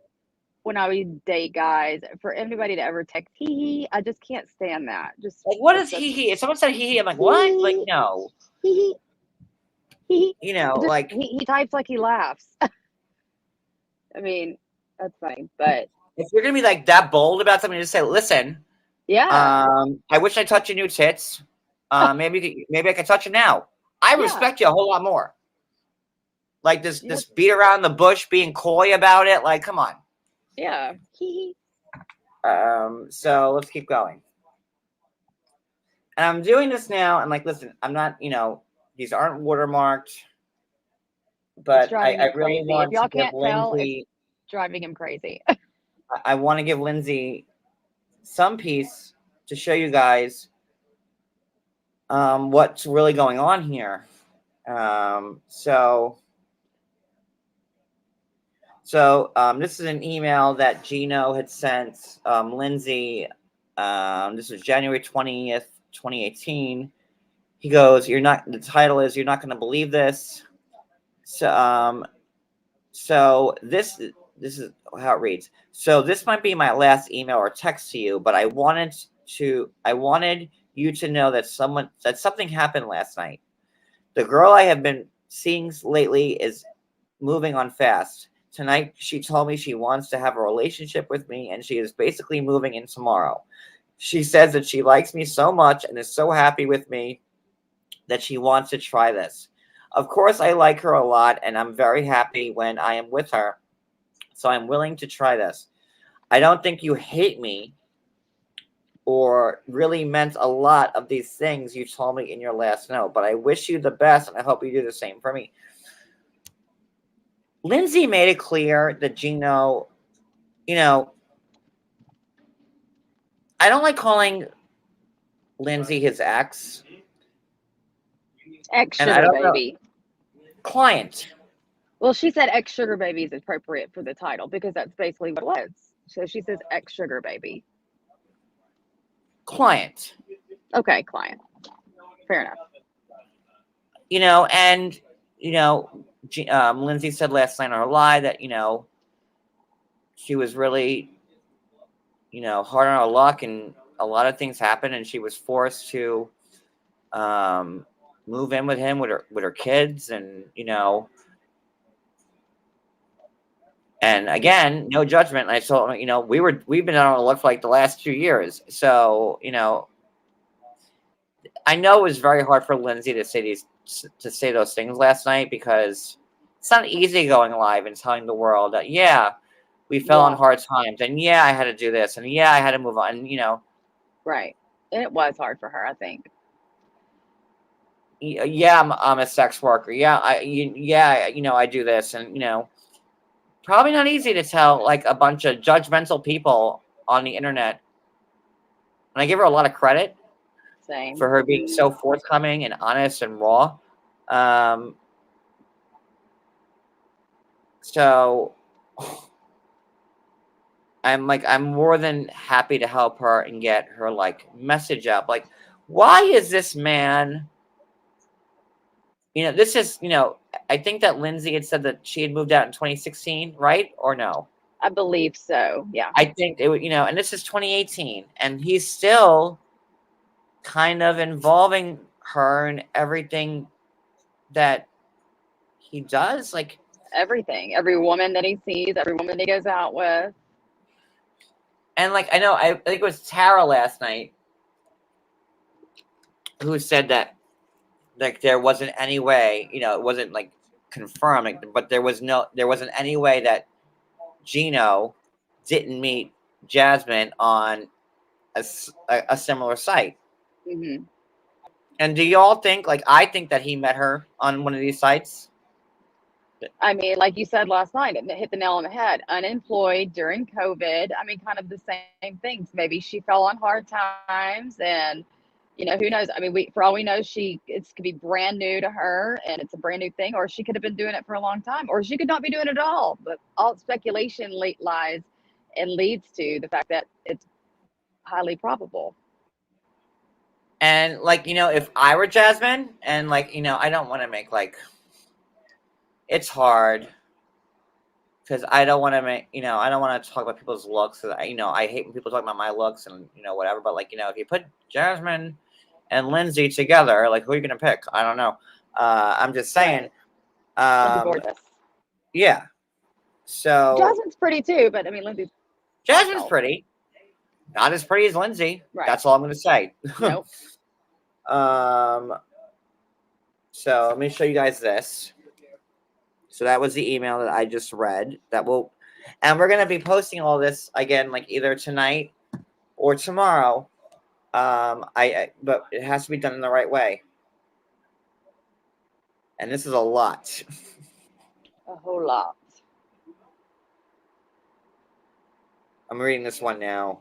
when I would date guys for anybody to ever text hee hee. I just can't stand that. Just like, what is hee hee? If someone said hee hee, I'm like, what? Like, no. Hee hee. Like he types like he laughs. I mean, that's funny, but if you're gonna be like that bold about something, just say, listen. Yeah. I wish I touched your new tits. Maybe I can touch it now. I respect you a whole lot more. Like this beat around the bush, being coy about it. Like, come on. Yeah. So let's keep going. And I'm doing this now. And like, listen, I'm not. These aren't watermarked. But I really want if y'all to give can't tell, Lindsay. It's driving him crazy. I want to give Lindsay some peace to show you guys what's really going on here. So this is an email that Gino had sent Lindsay. This was January 20th, 2018. He goes, the title is, "You're not going to believe this." So this is how it reads. So this might be my last email or text to you, but I wanted you to know that something happened last night. The girl I have been seeing lately is moving on fast. Tonight, she told me she wants to have a relationship with me, and she is basically moving in tomorrow. She says that she likes me so much and is so happy with me that she wants to try this. Of course, I like her a lot, and I'm very happy when I am with her, so I'm willing to try this. I don't think you hate me or really meant a lot of these things you told me in your last note, but I wish you the best, and I hope you do the same for me. Lindsay made it clear that Gino, I don't like calling Lindsay his ex. Ex-sugar baby. Client. Well, she said ex-sugar baby is appropriate for the title because that's basically what it was. So she says ex-sugar baby. Client. Okay, client. Fair enough. Lindsay said last night on her live that, she was really, hard on her luck, and a lot of things happened, and she was forced to move in with him with her kids, and and again, no judgment. I told him, we've been on our luck for like the last 2 years, so I know it was very hard for Lindsay to say those things last night because it's not easy going live and telling the world that, yeah, we fell on Yeah. hard times, and yeah, I had to do this, and yeah, I had to move on, and, Right. And it was hard for her, I think. yeah, I'm a sex worker. Yeah, I do this, and probably not easy to tell like a bunch of judgmental people on the internet. And I give her a lot of credit Same. for her being so forthcoming and honest and raw. Um, so I'm more than happy to help her and get her like message up. Like, why is this man? This is, I think that Linzee had said that she had moved out in 2016, right? Or no? I believe so. Yeah. I think it would, and this is 2018, and he's still kind of involving her in everything that he does. Like, Everything. Every woman that he sees, every woman that he goes out with. and like, I think it was Tara last night who said that, like, there wasn't any way, it wasn't like confirmed, like, but there wasn't any way that Gino didn't meet Jasmine on a similar site. Hmm. And do y'all think, like, I think that he met her on one of these sites? I mean, like you said last night, it hit the nail on the head. Unemployed during COVID. I mean, kind of the same things. Maybe she fell on hard times, and who knows? I mean, for all we know, it could be brand new to her, and it's a brand new thing, or she could have been doing it for a long time, or she could not be doing it at all. But all speculation lies and leads to the fact that it's highly probable. And like, if I were Jasmine, and like, I don't want to make like, it's hard because I don't want to make, I don't want to talk about people's looks. I hate when people talk about my looks and whatever. But like, if you put Jasmine and Linzee together, like, who are you gonna pick? I don't know. I'm just saying. Lindsay gorgeous. Yeah. So Jasmine's pretty too, but I mean, Lindsay's Jasmine's pretty. Not as pretty as Linzee. Right. That's all I'm gonna say. Nope. So let me show you guys this. So that was the email that I just read. And we're gonna be posting all this again, like either tonight or tomorrow. But it has to be done in the right way. And this is a lot. A whole lot. I'm reading this one now.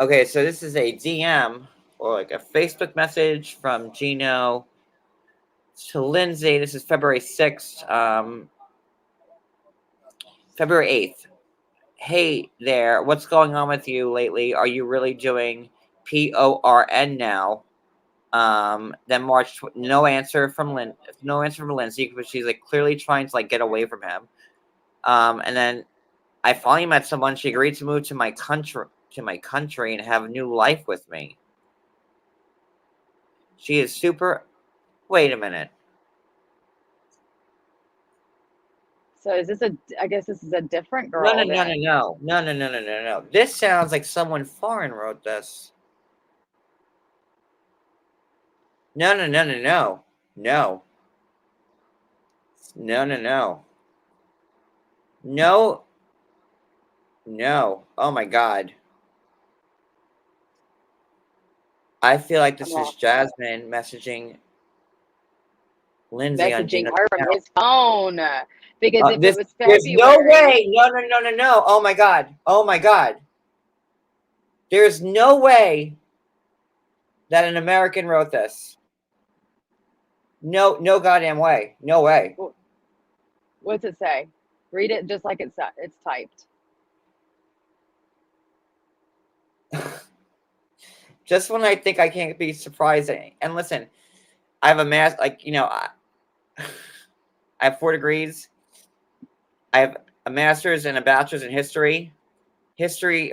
Okay, so this is a DM or like a Facebook message from Gino to Linzee. This is February 6th. February 8th. Hey there, what's going on with you lately? Are you really doing PORN now? Then March, no answer from Linzee, because she's like clearly trying to like get away from him. And then I finally met someone. She agreed to move to my country and have a new life with me. She is super. Wait a minute. So is this I guess this is a different girl. No. This sounds like someone foreign wrote this. No. No. Oh my God. I feel like this is Jasmine messaging Linzee on Gino's her from his phone. Because if it was there's February, no way. No. Oh my God. There's no way that an American wrote this. No goddamn way. No way. What's it say? Read it just like it's typed. Just when I think I can't be surprised. And listen, I have a I have 4 degrees. I have a master's and a bachelor's in history. History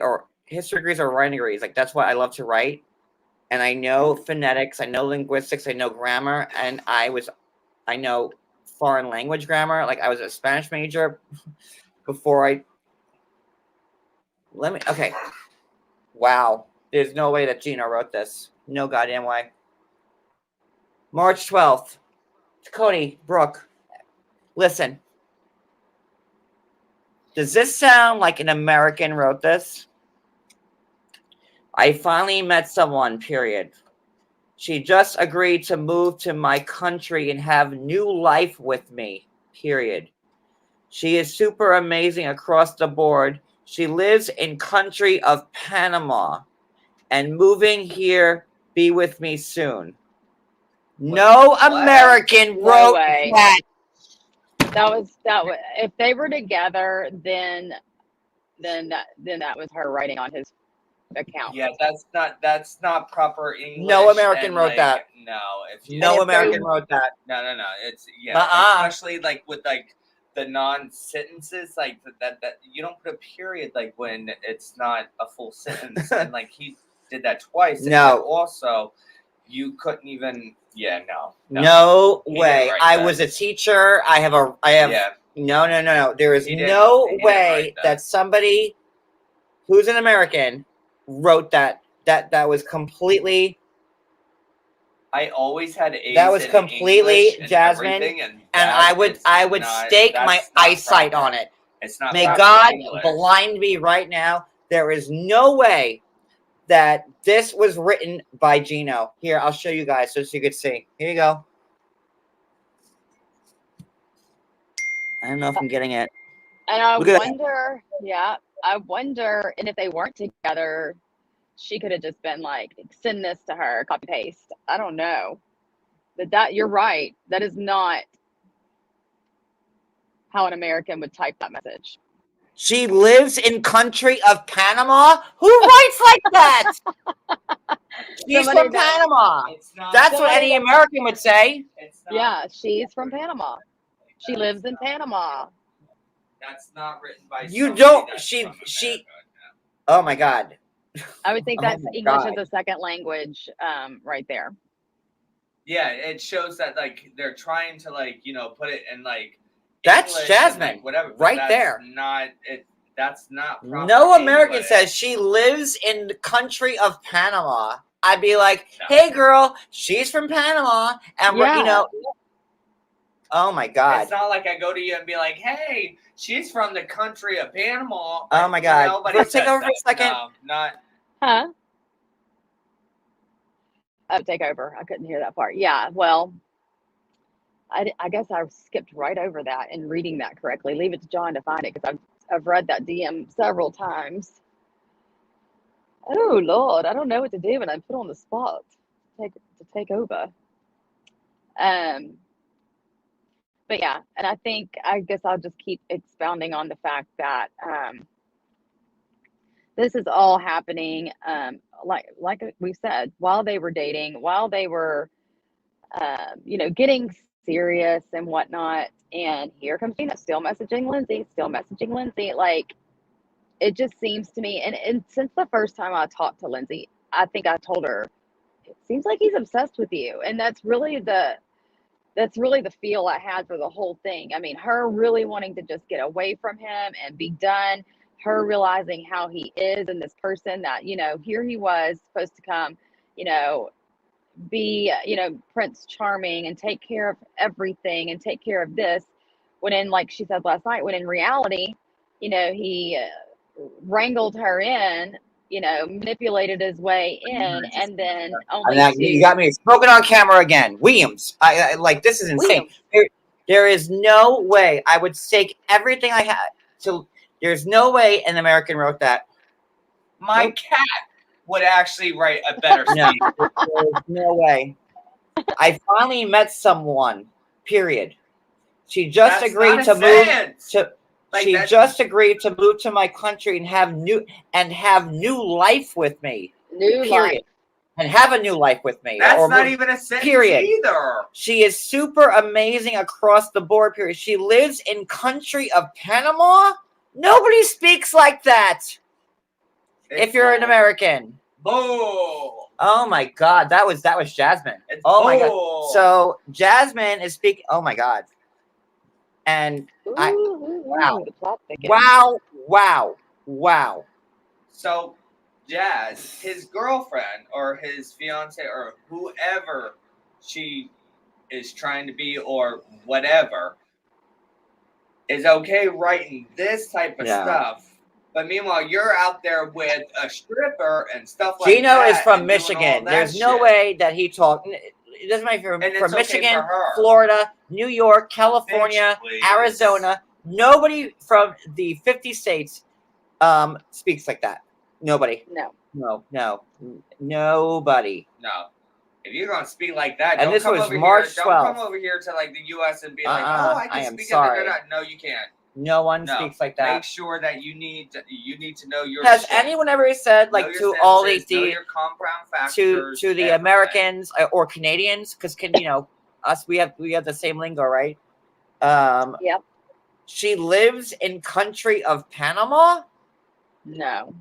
degrees or writing degrees. Like, that's what I love to write. And I know phonetics, I know linguistics, I know grammar, and I know foreign language grammar. Like, I was a Spanish major before okay. Wow. There's no way that Gino wrote this. No goddamn way. March 12th. Cody, Brooke, listen. Does this sound like an American wrote this? I finally met someone, period. She just agreed to move to my country and have new life with me, period. She is super amazing across the board. She lives in country of Panama and moving here, be with me soon. No American No wrote way. that. That was if they were together, then that was her writing on his account. Yeah, that's not proper English. No American and, wrote like, that. No, if you, No if American they- wrote that. no. It's especially like with like the non-sentences, like that you don't put a period like when it's not a full sentence, and like he did that twice. No. And also, you couldn't even. Yeah, no. No He way. didn't write I that. was a teacher. I have Yeah. No. There is He didn't- no he didn't way write that. that. Somebody who's an American wrote that. That was completely. I always had A's. That was in completely English and Jasmine, everything, and I would stake my eyesight on it. It's not. May proper God English. blind me right now. There is no way that this was written by Gino. Here, I'll show you guys so you could see. Here you go. I don't know if I'm getting it. And I Look at wonder, and if they weren't together, she could have just been like, send this to her, copy paste. I don't know. But that you're right. That is not how an American would type that message. She lives in country of Panama. Who writes like that? She's Somebody from that- Panama. It's not. That's what somebody any that- American would say. It's not, Yeah, she's from Panama. She lives in Panama. That's not written by. You somebody don't- that's she- from she- America, Oh my God. I would think Oh that's my English God. as a second language, right there. Yeah, it shows that like they're trying to like put it in like. That's English Jasmine, and, like, whatever, but right that's there. Not it. That's not. Proper No American English. says she lives in the country of Panama. I'd be like, No. hey girl, she's from Panama. And Yeah. Oh my God. It's not like I go to you and be like, "Hey, she's from the country of Panama." Oh my God. Nobody Let's take says over for a that. second. No, not. Huh? Oh, take over. I couldn't hear that part. Yeah, well, I guess I skipped right over that and reading that correctly. Leave it to John to find it because I've read that DM several times. Oh Lord, I don't know what to do when I'm put on the spot to take over. But yeah, and I guess I'll just keep expounding on the fact that this is all happening, like we said, while they were dating, while they were, getting serious and whatnot. And here comes Gina, still messaging Linzee. Like, it just seems to me, and since the first time I talked to Linzee, I think I told her, it seems like he's obsessed with you. And that's really the feel I had for the whole thing. I mean, her really wanting to just get away from him and be done, her realizing how he is and this person that, here he was supposed to come, be, Prince Charming and take care of everything and take care of this, when in, like she said last night, when in reality, he wrangled her in, manipulated his way in, and then only You got me spoken on camera again. Williams. I like, this is insane. There is no way I would stake everything I had to. There's no way an American wrote that. My cat would actually write a better No, scene. there's no way. I finally met someone. Period. She just That's agreed not to a move sentence. to. Like, She that's- just agreed to move to my country and have new life with me. new Period. life. And have a new life with me. That's Or not move- even a sentence period. either. She is super amazing across the board, period. She lives in country of Panama. Nobody speaks like that. If you're an American. Bull. Oh my God. That was Jasmine. It's Oh my bull. God. So Jasmine is speaking. Oh my God. And wow. The plot thickens. Wow. So, Jazz, his girlfriend or his fiance or whoever she is trying to be or whatever is okay writing this type of stuff. But meanwhile, you're out there with a stripper and stuff like Gino that. is from and doing all Michigan. that There's no shit. way that he talked. It doesn't matter if And you're it's from okay Michigan, for her. Florida, New York, California, Bitch, please. Arizona. Nobody from the 50 states speaks like that. Nobody. No. Nobody. No. If you're gonna speak like that, And don't this come was over March here. 12th. Don't come over here to like the U.S. and be like, Uh-uh, "Oh, I can I am speak." sorry. No, you can't. No one No. speaks like that. Make sure that you need to know your. Has shit. anyone ever said, like, Know your to all sentences, know the your compound to factors, the everything. Americans or Canadians? Because us, we have the same lingo, right? Yep. She lives in country of Panama. No.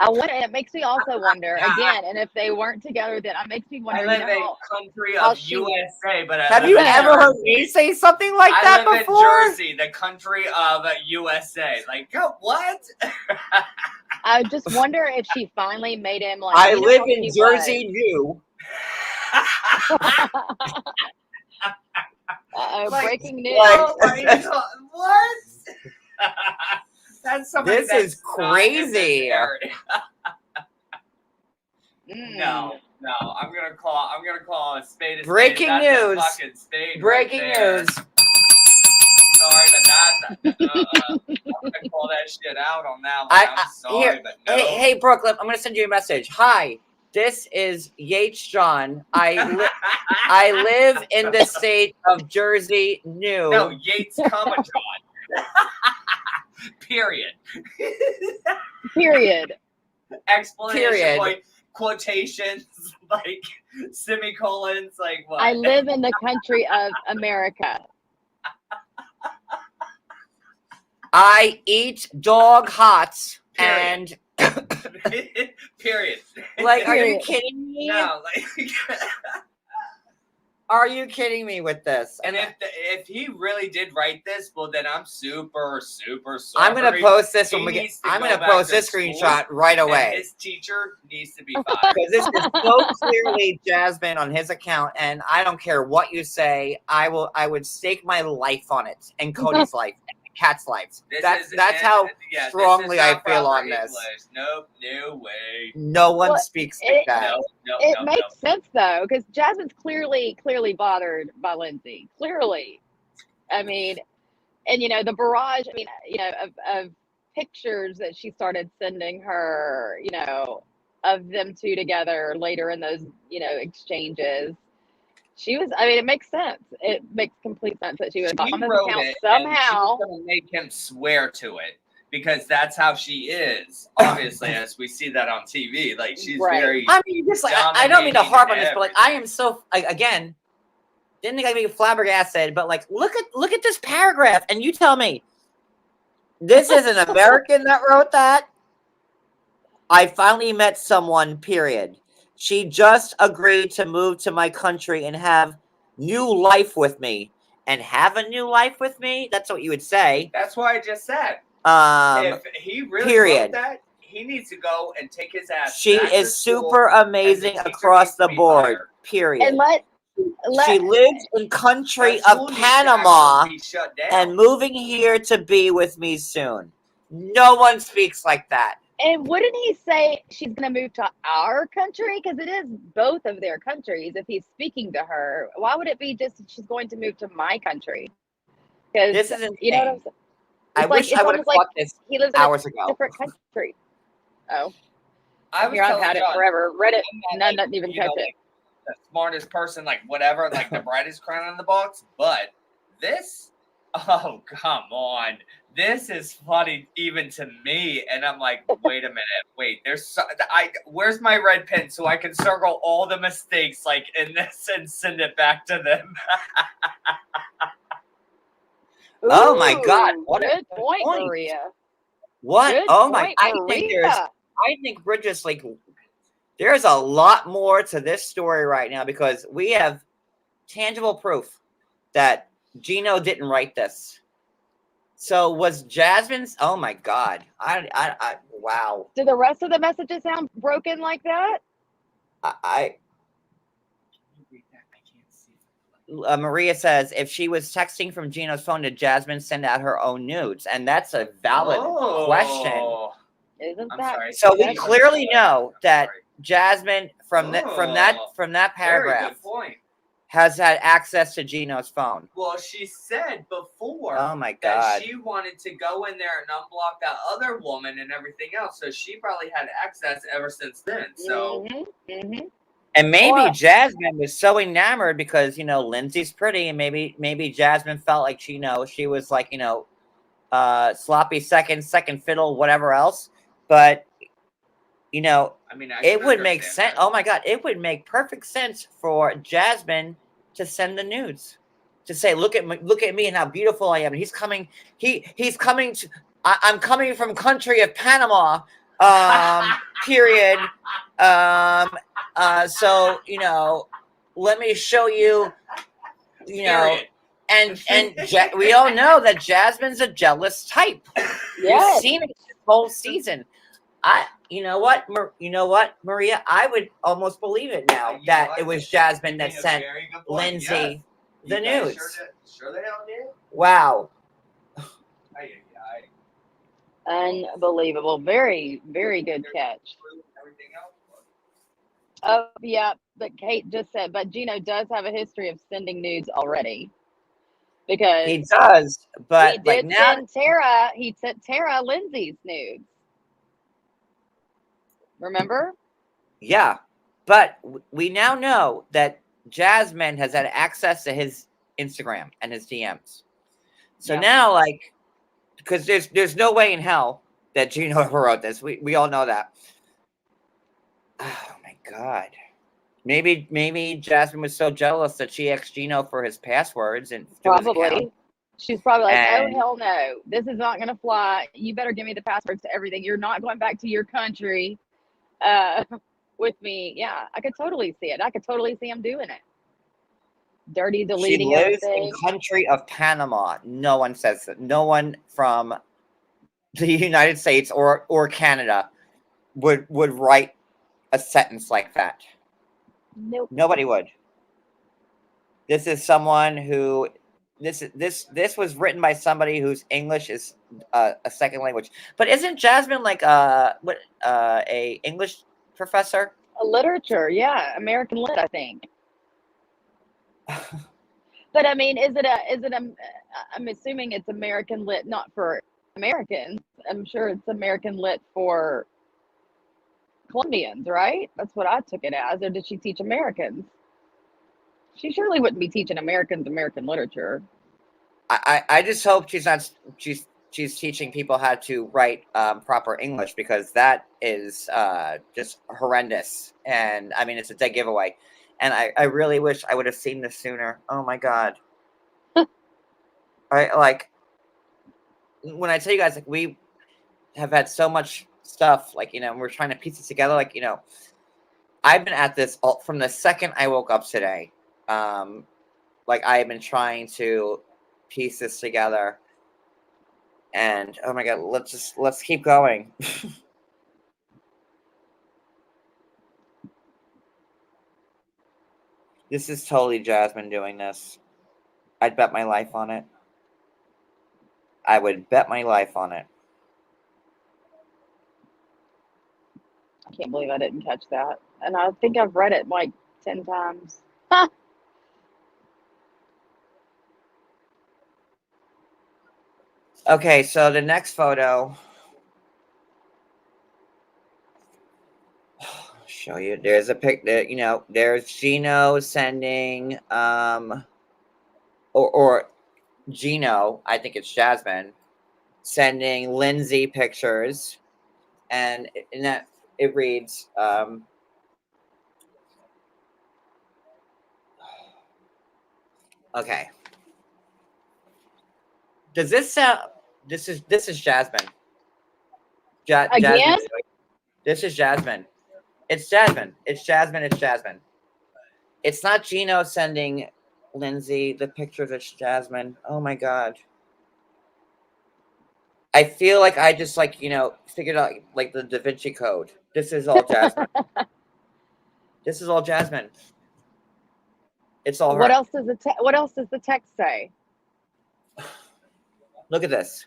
I wonder, and it makes me also wonder again, and if they weren't together, then it makes me wonder. I live in country how of she- USA, but I Have live you in ever heard Jersey. me say something like I that live before? in Jersey, the country of USA. Like, what? I just wonder if she finally made him like. I you know live how in she Jersey, was. New. Uh-oh, breaking news. Oh my God, what? That's somebody This that's is not in this crazy. area. Mm. No, I'm gonna call a spade a spade. Breaking That's news. A fucking spade Breaking right there. news. Sorry, but I'm gonna call that shit out on that one. I'm sorry, but no. Hey, Brooklyn, I'm gonna send you a message. Hi, this is Yates John. I live in the state of Jersey, New. No, Yates, comma John. Period. Period. Explanation Period. point, quotations, like semicolons, like what? I live in the country of America. Period. I eat dog hots Period. and Period. like, are you Period. kidding me? No, like. Are you kidding me with this? And if he really did write this, well, then I'm super sorry. I'm gonna post this when He we get. needs to I'm go gonna back post to this school, screenshot right and away. his teacher needs to be fired. Because this is so clearly Jasmine on his account, and I don't care what you say. I would stake my life on it, and Cody's life, and the cat's life. That's how strongly I feel on this. Nope, no way. No one Well, speaks like that. No, It makes sense though, because Jasmine's clearly bothered by Lindsee. Clearly, I mean, and the barrage. I mean, of pictures that she started sending her, of them two together later in those, exchanges. She was. I mean, it makes sense. It makes complete sense that she would She on this wrote account it, somehow. and she was going to make him swear to it because that's how she is. Obviously, as we see that on TV, like she's Right. very. I mean, just like I don't mean to dominating harp on this, but like I everything. am so again. Didn't think I'd be flabbergasted, but like look at this paragraph, and you tell me this is an American that wrote that. I finally met someone. Period. She just agreed to move to my country and have new life with me. And have a new life with me? That's what you would say. That's what I just said. If he really period. wrote that, he needs to go and take his ass. She back to is school, super and amazing the teacher across needs to the be board. fired. Period. And let she lives in country That school of needs to Panama actually be shut down. and moving here to be with me soon. No one speaks like that. And wouldn't he say she's going to move to our country? Because it is both of their countries. If he's speaking to her, why would it be just she's going to move to my country? Because This is insane. you know what I'm saying. I wish I would have caught this He lives in hours a ago. different country. Oh, I was here I've telling had it John, forever. Read it. I'm not, None even you touch know, it. like, the smartest person, like whatever, like the brightest crown on the box. But this, oh come on, this is funny even to me. And I'm like, wait a minute, wait. Where's my red pen so I can circle all the mistakes like in this and send it back to them. Oh my God! Ooh, What a good point, point. Maria. What? Good Oh my! point, I Maria. think we're just like there's a lot more to this story right now because we have tangible proof that Gino didn't write this. So was Jasmine's? Oh my God! I wow! Do the rest of the messages sound broken like that? I Maria says, if she was texting from Gino's phone, did Jasmine send out her own nudes? And that's a valid question. Isn't I'm that sorry. So we that's- clearly know that sorry. Jasmine from that Very paragraph good point. has had access to Gino's phone. Well, she said before Oh my that God. she wanted to go in there and unblock that other woman and everything else. So she probably had access ever since then. So And maybe Or- Jasmine was so enamored because, you know, Linzee's pretty, and maybe Jasmine felt like she, you know, she was like, you know, sloppy second fiddle, whatever else. But, you know, I mean, I it can would make understand sense. that. Oh my God, it would make perfect sense for Jasmine to send the nudes, to say, look at me and how beautiful I am. And he's coming. He's coming to. I'm coming from country of Panama. Period. So you know, let me show you. You know, Period. and we all know that Jasmine's a jealous type. Yes. We've seen it this whole season. You know what, Maria? I would almost believe it now that it was Jasmine that sent Linzee the nudes. Sure the hell did. Wow. Unbelievable. Very, very good catch. Everything else. Oh, yeah. But Kate just said, but Gino does have a history of sending nudes already. Because He does, but he like did now, send Tara, he sent Tara Lindsay's nudes. Remember? yeah. But we now know that Jasmine has had access to his Instagram and his DMs. So Yeah. now, like, because there's no way in hell that Gino ever wrote this. We all know that. Oh my God. Maybe Jasmine was so jealous that she asked Gino for his passwords and to his account. Probably. She's probably like, And- oh, hell no. This is not going to fly. You better give me the passwords to everything. You're not going back to your country with me. Yeah, I could totally see it. I could totally see him doing it. Dirty She deleting lives everything. in country of Panama. No one says that. No one from the United States or Canada would write a sentence like that. Nope. Nobody would. This is someone who this was written by somebody whose English is a second language. But isn't Jasmine like a English professor? A literature, yeah, American lit, I think. But I mean, I'm assuming it's American lit, not for Americans. I'm sure it's American lit for Colombians, right? That's what I took it as. Or did she teach Americans? She surely wouldn't be teaching Americans American literature. I just hope she's teaching people how to write proper English, because that is just horrendous. And I mean, it's a dead giveaway. And I really wish I would have seen this sooner. Oh my God. I like when I tell you guys, like, we have had so much stuff, like, you know, we're trying to piece it together. Like, you know, I've been at this from the second I woke up today. Like, I have been trying to piece this together. And oh my God, let's keep going. This is totally Jasmine doing this. I'd bet my life on it. I would bet my life on it. I can't believe I didn't catch that. And I think I've read it like 10 times. Okay, so the next photo. I'll show you. There's a pic. You know, there's Gino sending or Gino. I think it's Jasmine sending Linzee pictures, and in that it reads. Okay. Does this sound? This is Jasmine. Again? Jasmine. This is Jasmine. It's Jasmine. It's Jasmine. It's Jasmine. It's not Gino sending Linzee the pictures. It's Jasmine. Oh my God. I feel like I just, like, you know, figured out like the Da Vinci Code. This is all Jasmine. This is all Jasmine. It's all her. What else does the text say? Look at this.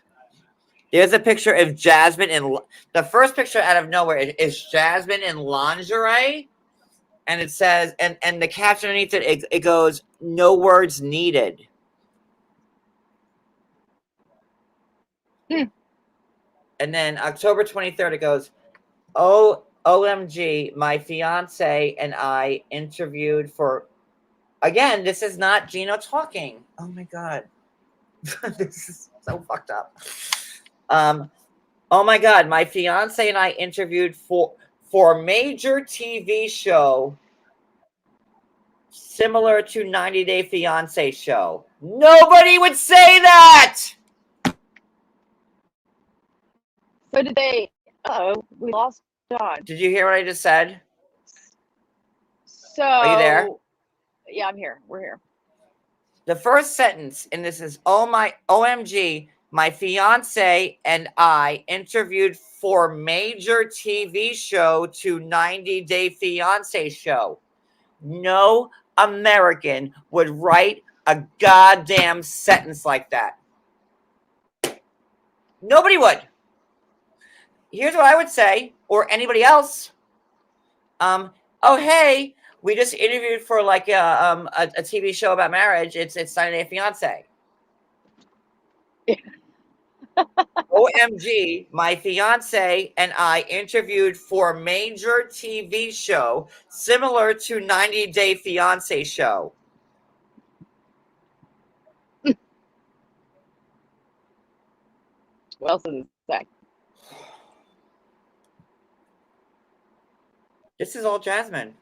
There's a picture of Jasmine in the first picture out of nowhere is Jasmine in lingerie, and it says, and the caption underneath it goes, "No words needed." And then October 23rd, it goes, "Oh, OMG, my fiance and I interviewed for." Again, this is not Gino talking. Oh my god, this is so fucked up. Oh my god, my fiance and I interviewed for a major TV show similar to 90 Day Fiance show. Nobody would say that. So did they? Oh, we lost John. Did you hear what I just said? So Are you there? Yeah, I'm here. We're here. The first sentence in this is, "Oh my OMG, my fiance and I interviewed for major TV show to 90 Day Fiance show." No American would write a goddamn sentence like that. Nobody would. Here's what I would say, or anybody else. Oh hey, we just interviewed for like a TV show about marriage. It's 90 Day Fiance. OMG, my fiance and I interviewed for a major TV show similar to 90 Day Fiance show. What else does it say? This is all Jasmine.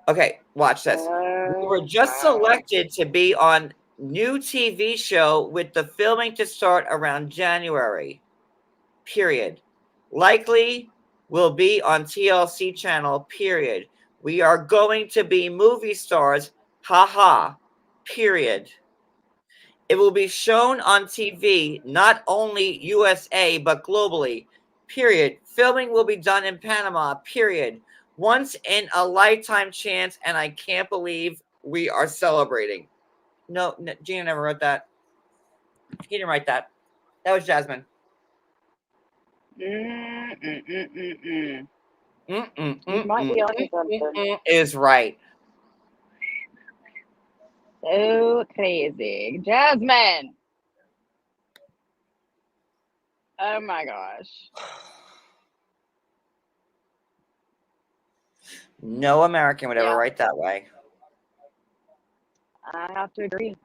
Okay, watch this. We were just selected to be on new TV show with the filming to start around January. Period. Likely will be on TLC channel. Period. We are going to be movie stars. Haha. Period. It will be shown on TV, not only USA, but globally. Period. Filming will be done in Panama. Period. Once in a lifetime chance, and I can't believe we are celebrating. No, Gina never wrote that. He didn't write that. That was Jasmine. You might be onto something. Is right. So crazy. Jasmine. Oh my gosh. No American would ever write that way. I have to agree.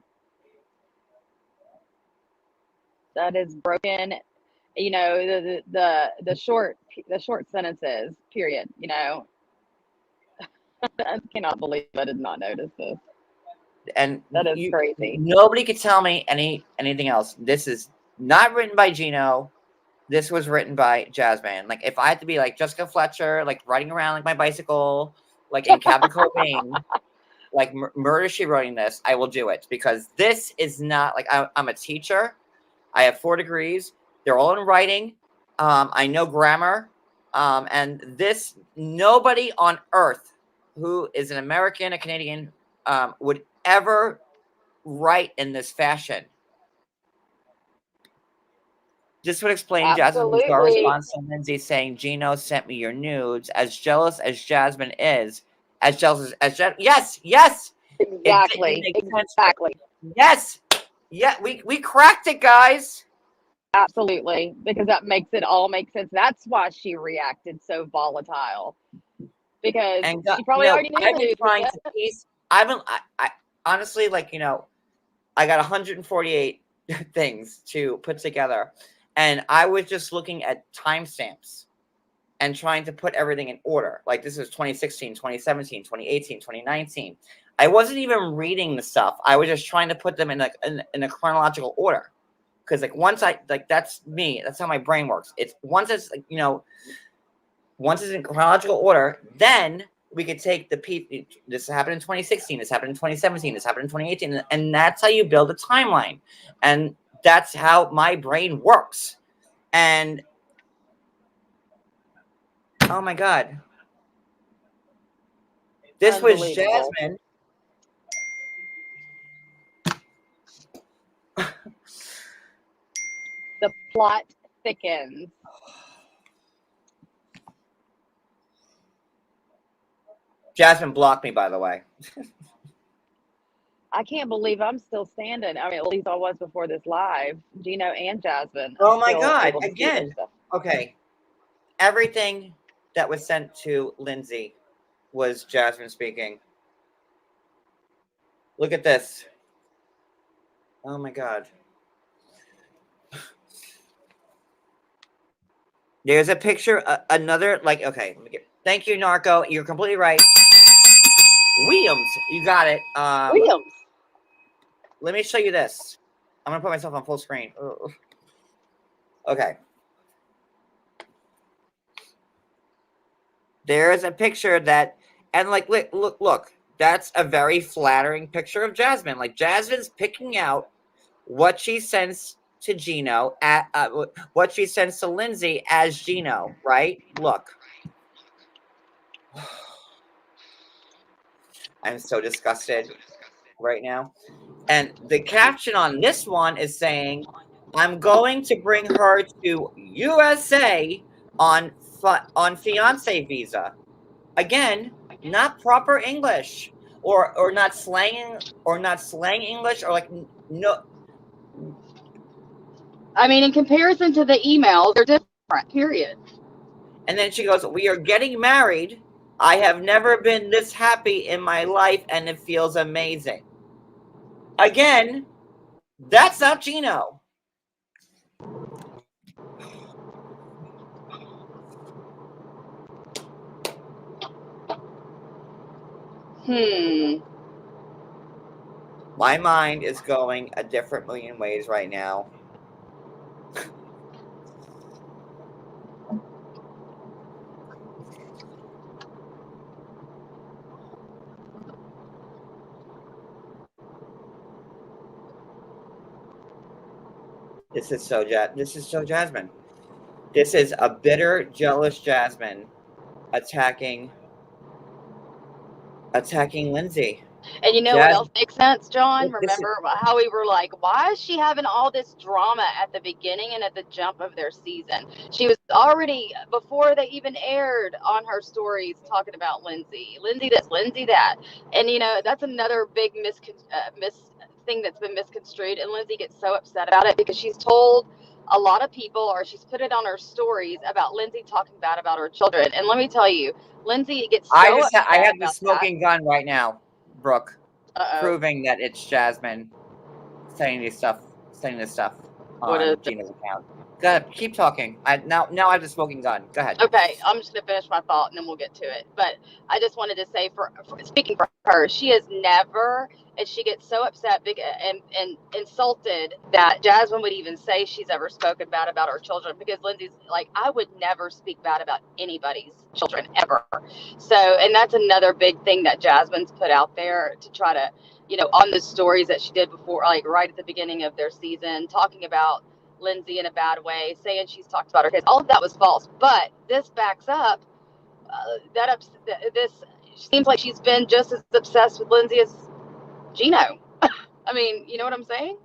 That is broken. You know, the short sentences, period. You know. I cannot believe I did not notice this. And that is crazy. Nobody could tell me anything else. This is not written by Gino. This was written by Jasmine. Like, if I had to be like Jessica Fletcher, like riding around like my bicycle, like in Cabin Cobain, like Murder She Wrote this, I will do it, because this is not like I'm a teacher. I have 4 degrees. They're all in writing. I know grammar. And this, nobody on earth who is an American, a Canadian, would ever write in this fashion. This would explain Jasmine's bizarre response to Linzee saying, "Gino sent me your nudes." As jealous as Jasmine is, as jealous as yes, exactly, exactly. Yes, yeah, we cracked it, guys. Absolutely, because that makes it all make sense. That's why she reacted so volatile, because she probably already knew. I've been trying to piece. I honestly, like, you know, I got 148 things to put together. And I was just looking at timestamps and trying to put everything in order. Like, this is 2016, 2017, 2018, 2019. I wasn't even reading the stuff. I was just trying to put them in like in a chronological order. Because like once that's me. That's how my brain works. It's once it's like, you know, once it's in chronological order, then we could take this happened in 2016, this happened in 2017, this happened in 2018, and that's how you build a timeline. And that's how my brain works. And oh my God. This was Unbelievable. Jasmine. The plot thickens. Jasmine blocked me, by the way. I can't believe I'm still standing. I mean, at least I was before this live. Gino and Jasmine. Oh I'm my still God. able to see their Again. stuff. Okay. Everything that was sent to Linzee was Jasmine speaking. Look at this. Oh my God. There's a picture, another, like, okay. Thank you, Narco. You're completely right. Williams, you got it. Williams. Let me show you this. I'm going to put myself on full screen. Ugh. Okay. There's a picture that, and like, look, that's a very flattering picture of Jasmine. Like, Jasmine's picking out what she sends to Gino, what she sends to Linzee as Gino, right? Look. I'm so disgusted right now. And the caption on this one is saying, I'm going to bring her to USA on fiance visa. Again, not proper English or not slang English, or like no. I mean, in comparison to the emails, they're different, period. And then she goes, we are getting married. I have never been this happy in my life and it feels amazing. Again, that's not Gino. My mind is going a different million ways right now. This is so Jasmine. This is a bitter, jealous Jasmine attacking Linzee. And you know what else makes sense, John? Remember how we were like, why is she having all this drama at the beginning and at the jump of their season? She was already, before they even aired, on her stories talking about Linzee this, Linzee that. And, you know, that's another big thing that's been misconstrued. And Linzee gets so upset about it because she's told a lot of people, or she's put it on her stories about Linzee talking bad about her children. And let me tell you, Linzee gets so upset. I have the smoking gun right now, Brooke, proving that it's Jasmine saying this stuff on Gina's account. Go ahead, keep talking. Now I have the smoking gun. Go ahead. Okay, I'm just gonna finish my thought and then we'll get to it. But I just wanted to say, for speaking for her, she has never, and she gets so upset and insulted that Jasmine would even say she's ever spoken bad about her children, because Linzee's like, I would never speak bad about anybody's children ever. So, and that's another big thing that Jasmine's put out there to try to, you know, on the stories that she did before, like right at the beginning of their season, talking about Linzee in a bad way, saying she's talked about her kids. All of that was false, but this backs up this seems like she's been just as obsessed with Linzee as Gino. I mean, you know what I'm saying?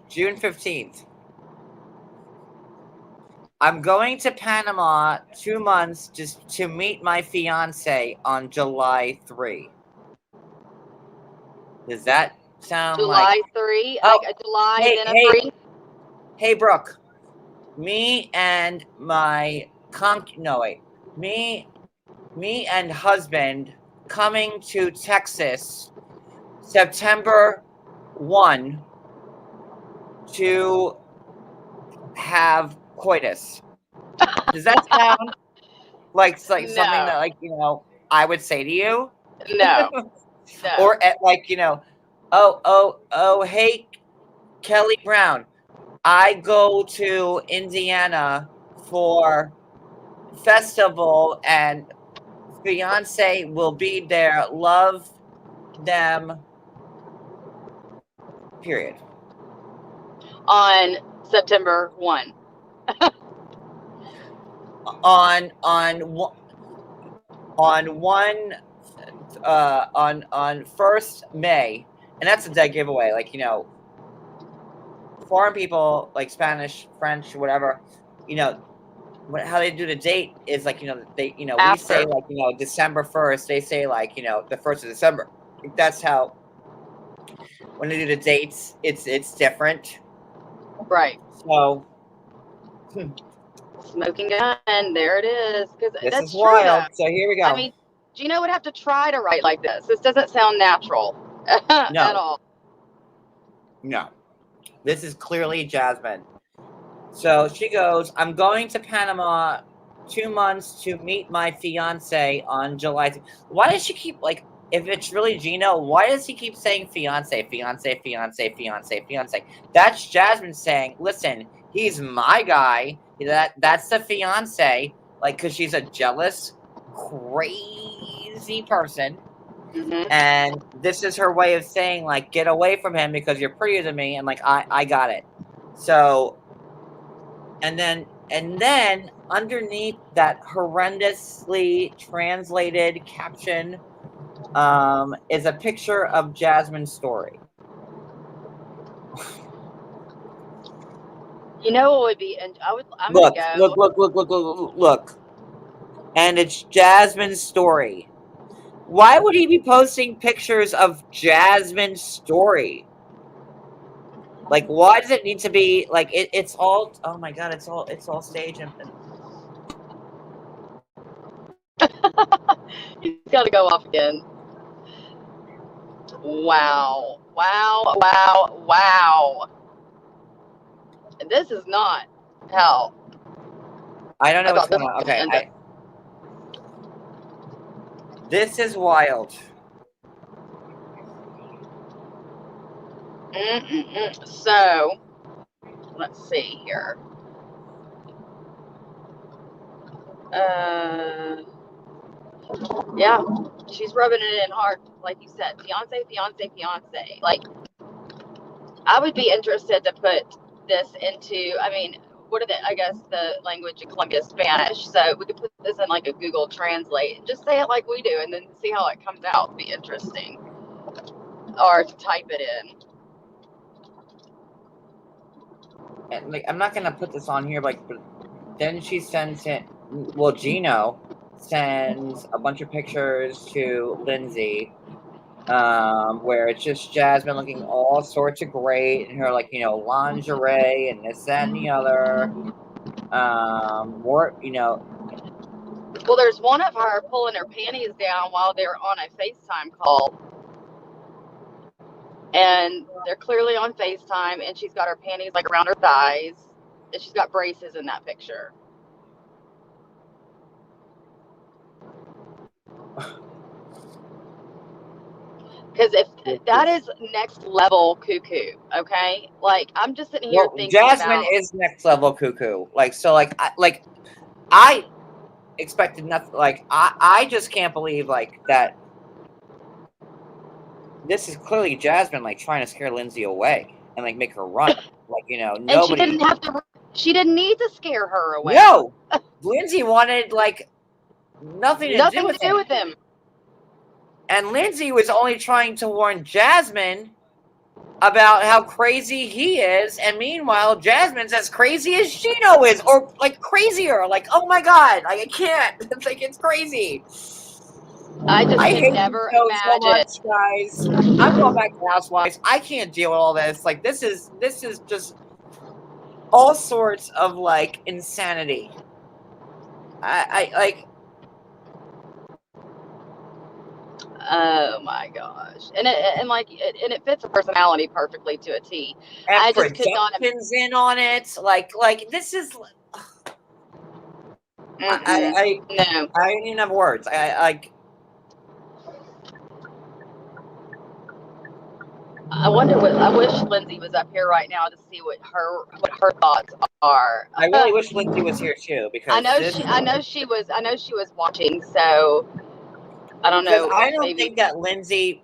June 15th. I'm going to Panama 2 months just to meet my fiance on July 3. Does that sound July 3? Oh, like a July and then a 3? Hey, Brooke. Me and my me and husband coming to Texas September 1 to have coitus. Does that sound like something that, like, you know, I would say to you? No. No. Or at, like, you know, oh, hey, Kelly Brown, I go to Indiana for festival and fiance will be there. Love them. Period. On September 1. on on 1st May, and that's a dead giveaway. Like, you know, foreign people like Spanish, French, whatever, you know, how they do the date is like, you know, they, you know, we say After. like, you know, December 1st, they say like, you know, the 1st of December. That's how, when they do the dates, it's different. Right. So Smoking gun. There it is. Because this that's is true, though. wild. So here we go. I mean, Gino would have to try to write like this. This doesn't sound natural at No. all. No, this is clearly Jasmine. So she goes, I'm going to Panama 2 months to meet my fiance on July. Why does she keep, like, if it's really Gino, why does he keep saying fiance, fiance, fiance, fiance, fiance? That's Jasmine saying, listen, he's my guy. That's the fiance. Like, because she's a jealous, crazy person. Mm-hmm. And this is her way of saying, like, get away from him because you're prettier than me. And like, I got it. So, and then underneath that horrendously translated caption is a picture of Jasmine's story. You know what would be, and I'm Look, gonna go. look. And it's Jasmine's story. Why would he be posting pictures of Jasmine's story? Like, why does it need to be like it's all, oh my god, it's all staged and He's got to go off again. Wow. Wow. Wow. Wow. This is not how. I don't know what's About going on. this Okay, end this is wild. So, let's see here. Yeah, she's rubbing it in hard, like you said. Fiance, fiance, fiance. Like, I would be interested to put this into, I mean, what are the, I guess the language in Colombia is Spanish. So we could put this in like a Google Translate and just say it like we do and then see how it comes out. It'd be interesting. Or to type it in. And like, I'm not gonna put this on here, like, but then she sends it. Well, Gino sends a bunch of pictures to Linzee, where it's just Jasmine looking all sorts of great in her, like, you know, lingerie and this, that, and the other. More, you know. Well, there's one of her pulling her panties down while they're on a FaceTime call. And they're clearly on FaceTime, and she's got her panties like around her thighs, and she's got braces in that picture. Because if that is next level cuckoo, okay? Like, I'm just sitting here thinking Jasmine about, is next level cuckoo. Like, so, I expected nothing. Like, I just can't believe, like, that this is clearly Jasmine, like, trying to scare Linzee away and, like, make her run. Like, you know, nobody. And she didn't need to scare her away. No! Linzee wanted, like, nothing to do with him. And Linzee was only trying to warn Jasmine about how crazy he is, and meanwhile, Jasmine's as crazy as Gino is, or, like, crazier. Like, oh my god, like, I can't. It's like, it's crazy. I just hate never so imagine. much, guys. I'm going back to Housewives. I can't deal with all this. Like, this is just all sorts of, like, insanity. I like. Oh my gosh, and it fits her personality perfectly to a T. And I just could not. Production's in on it. Like this is. No. I don't even have words. I wish Linzee was up here right now to see what her thoughts are. I really wish Linzee was here too, because I know she was watching, so I don't know. I don't think that Linzee,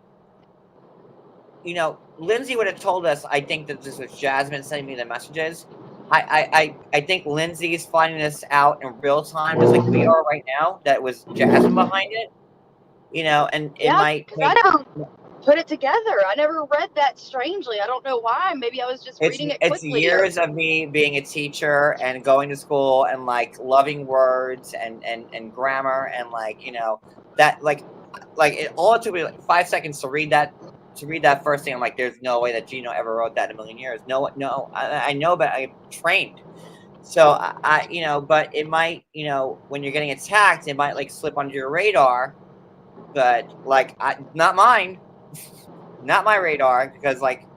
you know, Linzee would have told us, I think, that this was Jasmine sending me the messages. I think Lindsay is finding this out in real time, just like we are right now. That was Jasmine behind it, and it Yeah, might because I make never put it together. I never read that strangely. I don't know why. Maybe I was just reading it it's quickly. Or years of me being a teacher and going to school and like loving words and grammar and that all it took me like 5 seconds to read that first thing. I'm like, there's no way that Gino ever wrote that in a million years. No, I know, but I'm trained. So but it might, when you're getting attacked, it might like slip under your radar, but like not mine, not my radar, because like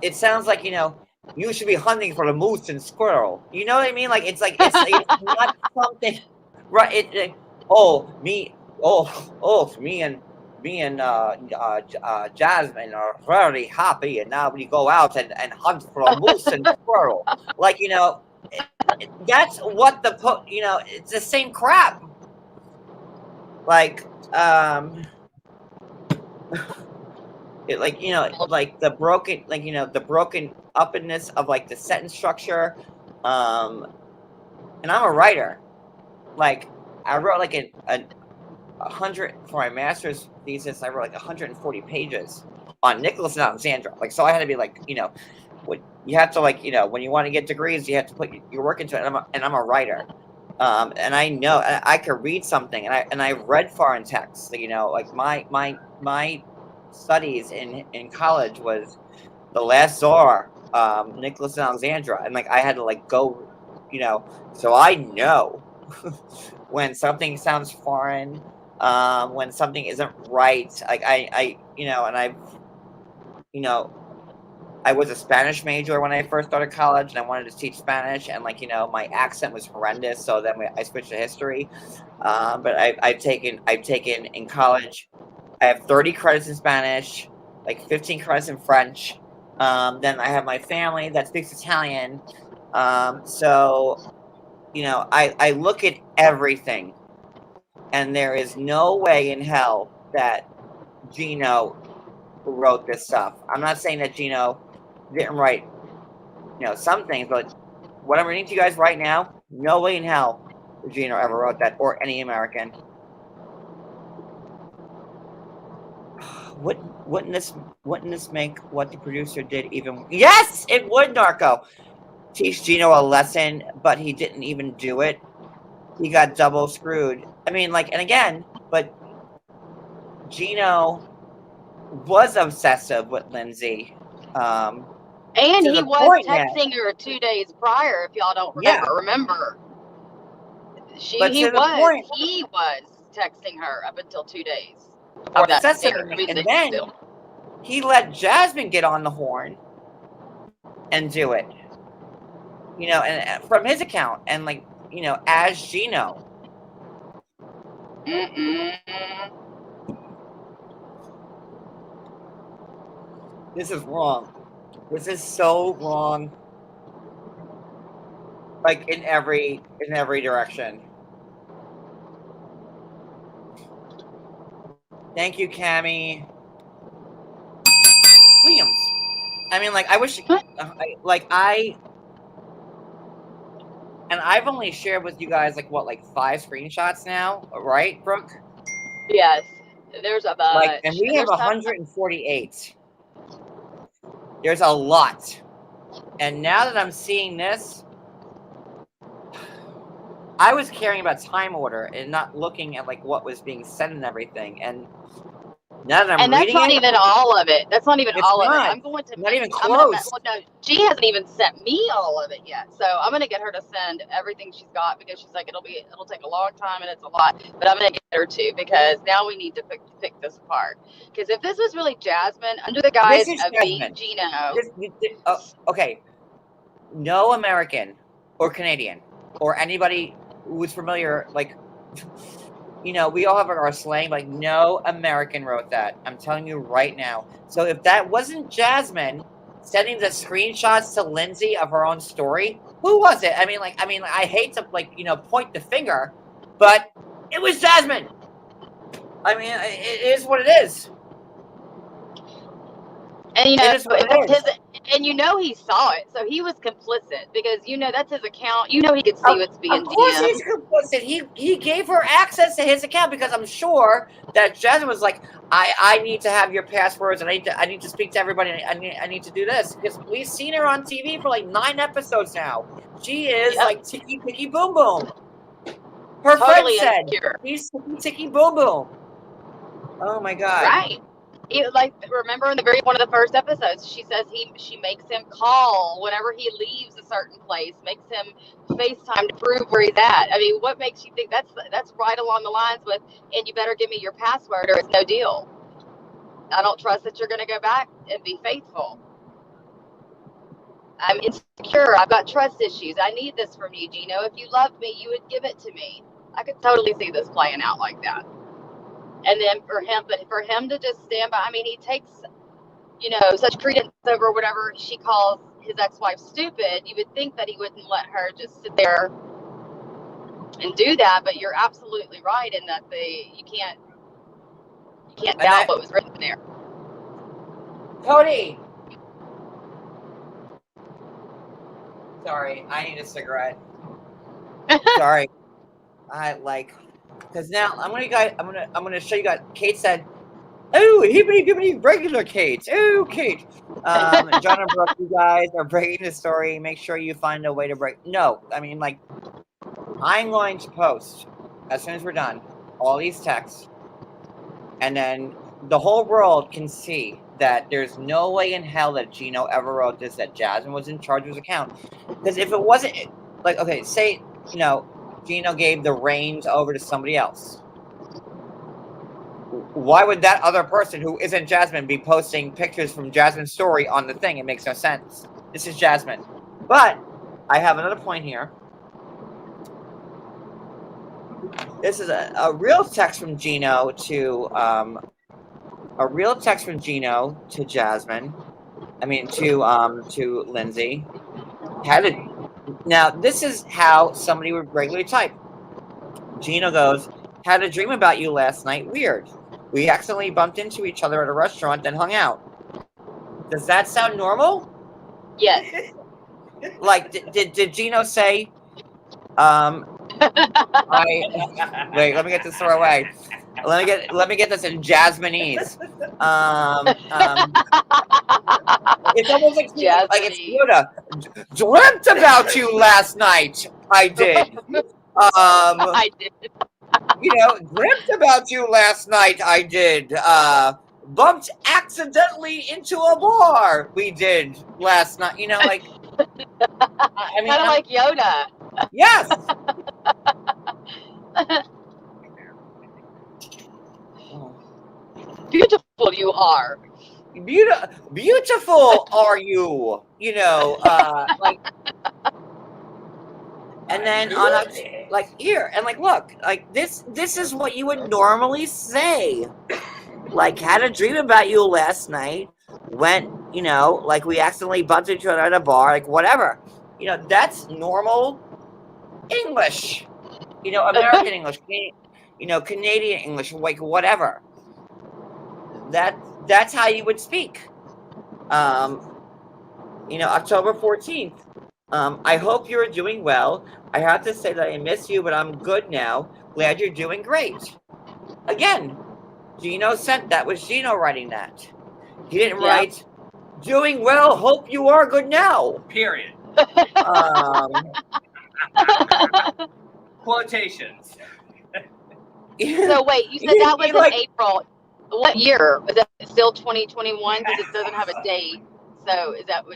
it sounds like you should be hunting for the moose and squirrel. You know what I mean? Like it's not something, right? Me and Jasmine are very happy, and now we go out and hunt for a moose and squirrel. Like that's what it's the same crap. Like it, like the broken, the broken uppness of like the sentence structure. And I'm a writer. Like I wrote like a 100 for my master's thesis. I wrote like 140 pages on Nicholas and Alexandra. Like, so I had to be like, what you have to when you want to get degrees, you have to put your work into it. And I'm a writer. And I know I could read something, and I read foreign texts. Like my studies in college was The Last Tsar, Nicholas and Alexandra, and like I had to like go, so I know when something sounds foreign, when something isn't right. Like I and I was a Spanish major when I first started college, and I wanted to teach Spanish, and my accent was horrendous. So then I switched to history. But I've taken in college. I have 30 credits in Spanish, like 15 credits in French. Then I have my family that speaks Italian. So I look at everything, and there is no way in hell that Gino wrote this stuff. I'm not saying that Gino didn't write, some things, but what I'm reading to you guys right now, no way in hell Gino ever wrote that, or any American. Wouldn't this make what the producer did even? Yes, it would, Narco. Teach Gino a lesson, but he didn't even do it. He got double screwed. I mean, and again, but Gino was obsessive with Linzee. and he was texting her 2 days prior. If y'all don't remember, he was texting her up until 2 days. Obsessive, and then he let Jasmine get on the horn and do it. And from his account, and as Gino. This is wrong. This is so wrong. Like in every direction. Thank you, Cammie. Williams. I mean, I wish, and I've only shared with you guys 5 screenshots now, right, Brooke? Yes, there's a bunch. And we have 148. There's a lot. And now that I'm seeing this, I was caring about time order and not looking at what was being said and everything. And now that I'm reading that's not even all of it. That's not even all of it. I'm going to not even close. No, she hasn't even sent me all of it yet. So I'm gonna get her to send everything she's got, because she's like, it'll take a long time and it's a lot. But I'm gonna get her to, because now we need to pick this apart. Because if this was really Jasmine under the guise of being Gino, okay, no American or Canadian or anybody who's familiar, we all have our slang, no American wrote that. I'm telling you right now. So if that wasn't Jasmine sending the screenshots to Linzee of her own story, who was it? I mean, I hate to point the finger, but it was Jasmine. I mean, it is what it is. And And he saw it, so he was complicit because that's his account. He could see what's being Of course DM'd. he's complicit. He gave her access to his account because I'm sure that Jasmine was like, I need to have your passwords and I need to speak to everybody. I need to do this because we've seen her on TV for like 9 episodes now. She is like ticky ticky boom boom. Her Totally friend insecure. said he's ticky boom boom. Oh my god! Right. Remember in one of the first episodes, she says she makes him call whenever he leaves a certain place, makes him FaceTime to prove where he's at. I mean, what makes you think that's right along the lines with, and you better give me your password or it's no deal. I don't trust that you're going to go back and be faithful. I'm insecure. I've got trust issues. I need this from you, Gino. If you loved me, you would give it to me. I could totally see this playing out like that. And then for him to just stand by, I mean, he takes, such credence over whatever she calls his ex-wife stupid. You would think that he wouldn't let her just sit there and do that, but you're absolutely right in that you can't doubt what was written there. Cody! Sorry, I need a cigarette. Sorry. Because now I'm gonna show you guys. Kate said, "Oh, hibbity regular Kate. Oh, Kate." John and Brooke, you guys are breaking the story. Make sure you find a way to break. No, I mean, like, I'm going to post as soon as we're done all these texts, and then the whole world can see that there's no way in hell that Gino ever wrote this. That Jasmine was in charge of his account. Because if it wasn't, like, okay, say Gino gave the reins over to somebody else. Why would that other person who isn't Jasmine be posting pictures from Jasmine's story on the thing? It makes no sense. This is Jasmine. But I have another point here. This is a real text from Gino to Jasmine. I mean to Linzee. Now, this is how somebody would regularly type. Gino goes, "Had a dream about you last night. Weird. We accidentally bumped into each other at a restaurant, then hung out." Does that sound normal? Yes. Like, did Gino say, wait, let me get this thrown away. Let me get this in Jasmineese. It's almost like it's Yoda. Dreamt about you last night. I did. I did. Dreamt about you last night. I did. Bumped accidentally into a bar. We did last night. Like. I mean, kind of like Yoda. Yes. Beautiful you are. Beautiful are you? Like. And then here and look, this is what you would normally say. Like, had a dream about you last night. Went, we accidentally bumped into each other at a bar, like whatever. That's normal English. American English, Canadian English, like whatever. That's how you would speak. October 14th. I hope you're doing well. I have to say that I miss you, but I'm good now. Glad you're doing great. Again, Gino sent that. Was Gino writing that? He didn't write, "Doing well, hope you are good now." Period. Quotations. So wait, you said that was in April. What year? Was that still 2021? Because it doesn't have a date. So would that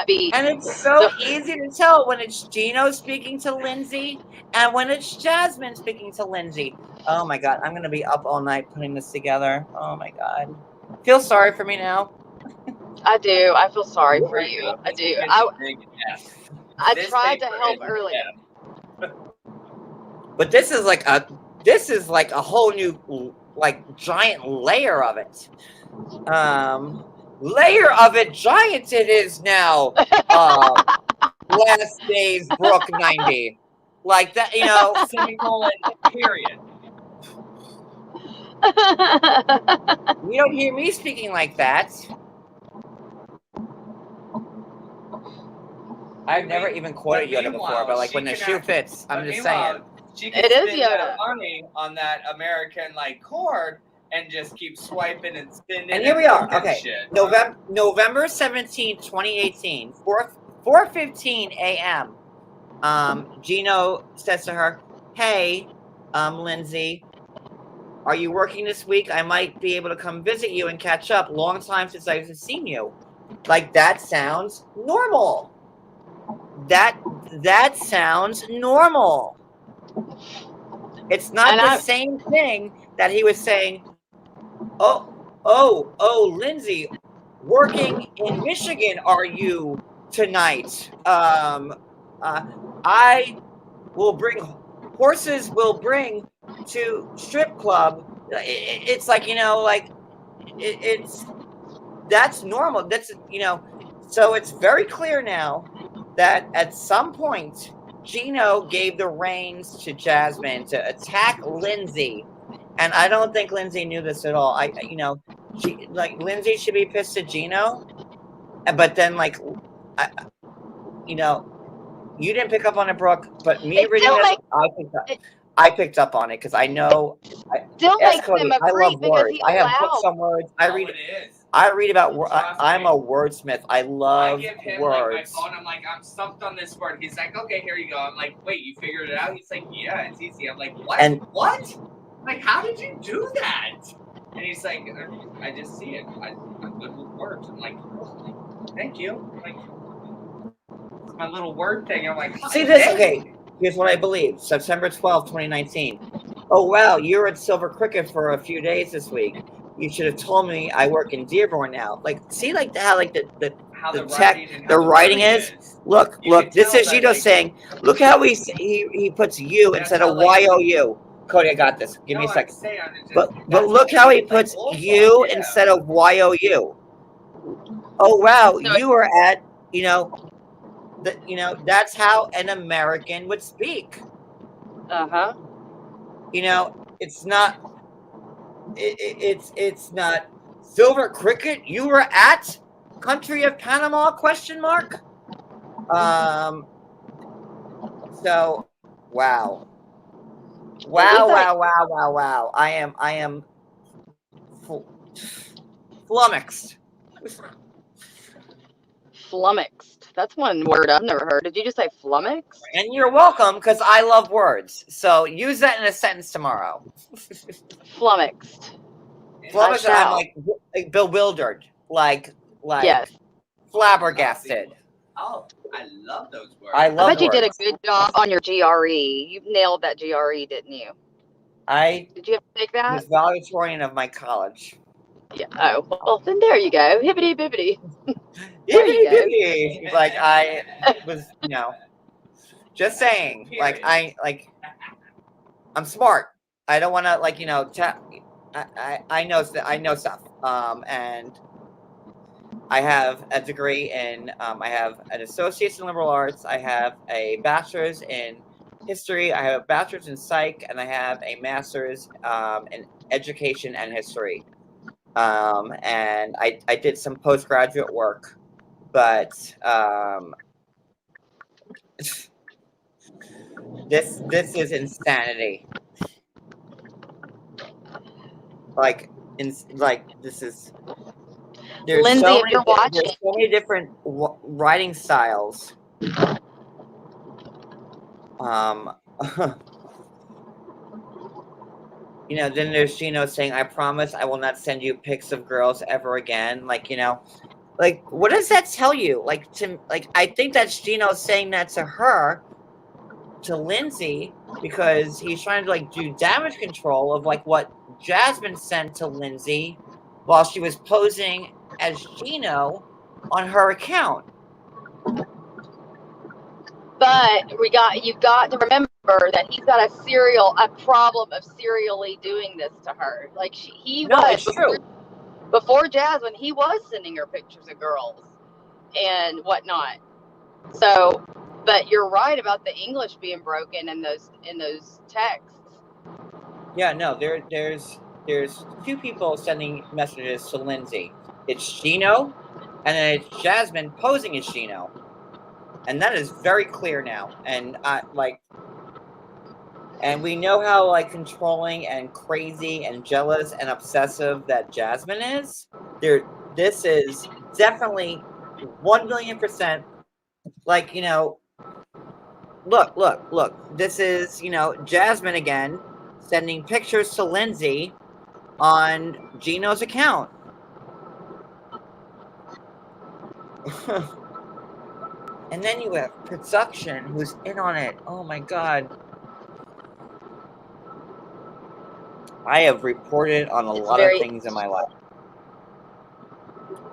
be? And it's so easy to tell when it's Gino speaking to Linzee and when it's Jasmine speaking to Linzee. Oh my God, I'm gonna be up all night putting this together. Oh my God, feel sorry for me now. I do. I feel sorry for you. I do. I tried to help earlier. But this is like a whole new giant layer of it. Layer of it, giant it is now. Last days, Brooke 90. Like that, semicolon, period. You don't hear me speaking like that. I've never even quoted But Yoda before, meanwhile, but like she when the can shoe act- fits, I'm but just meanwhile, saying. She can It is spend Yoda. that money on that American like cord and just keep swiping and spinning. And here we are. booking Okay, shit. November 17th, 2018, 4:15 a.m. Gino says to her, "Hey, Lindsay, are you working this week? I might be able to come visit you and catch up. Long time since I've seen you." Like, that sounds normal. That sounds normal. It's not the same thing that he was saying. Oh, Lindsay, working in Michigan, are you tonight? I will bring horses. Will bring to strip club. It's like, like it's that's normal. That's So it's very clear now that at some point Gino gave the reins to Jasmine to attack Lindsay, and I don't think Lindsay knew this at all. Lindsay should be pissed at Gino, but then you didn't pick up on it, Brooke, but me reading this, I picked up on it because I know. Still makes Cody, him a I love creep because words. he I have allowed. books on words. I read about. I'm a wordsmith. I love I give him words. like my phone. I'm like, I'm stumped on this word. He's like, okay, here you go. I'm like, wait, you figured it out? He's like, yeah, it's easy. I'm like, what? What? I'm like, how did you do that? And he's like, I just see it. I'm good with words. I'm like, oh, thank you. I'm like, it's my little word thing. I'm like, see this? Okay, here's what I believe. September 12th, 2019. Oh wow, you're at Silver Cricket for a few days this week. You should have told me I work in Dearborn now. Like, see, like how like the writing is. Look. This is Gino saying. Look how he puts you instead of YOU. Cody, I got this. Give me a second. But look how he puts you instead of YOU. Oh wow, you are at that's how an American would speak. It's not. It's not Silver Cricket. You were at country of Panama ? So, wow. I am flummoxed. Flummoxed. That's one word I've never heard. Did you just say flummoxed? And you're welcome, because I love words. So use that in a sentence tomorrow. Flummoxed. Flummoxed. I'm like bewildered, like yes. Flabbergasted. Oh, I love those words. I bet you did a good job on your GRE. You nailed that GRE, didn't you? Did you have to take that? I was valedictorian of my college. Yeah. Oh, well, then there you go. Hibbity bibbity. Hibbity bibbity. Like, I was, just saying. Like, I'm smart. I don't want to, I know stuff. And I have a degree in, I have an associate's in liberal arts. I have a bachelor's in history. I have a bachelor's in psych, and I have a master's in education and history. And I did some postgraduate work, but this is insanity. This is. There's Lindsay, so if you're watching, there's so many different writing styles. Then there's Gino saying, "I promise I will not send you pics of girls ever again." What does that tell you? I think that's Gino saying that to her, to Lindsay, because he's trying to do damage control of what Jasmine sent to Lindsay while she was posing as Gino on her account. But you've got to remember that he's got a problem of serially doing this to her. Before Jasmine, he was sending her pictures of girls and whatnot. So, but you're right about the English being broken in those texts. Yeah, no, there's two people sending messages to Lindsay. It's Gino, and then it's Jasmine posing as Gino. And that is very clear now. And and we know how like controlling and crazy and jealous and obsessive that Jasmine is. This is definitely 1,000,000%. Like, look. This is, Jasmine again sending pictures to Linzee on Gino's account. And then you have production who's in on it. Oh my God. I have reported on a lot of things in my life.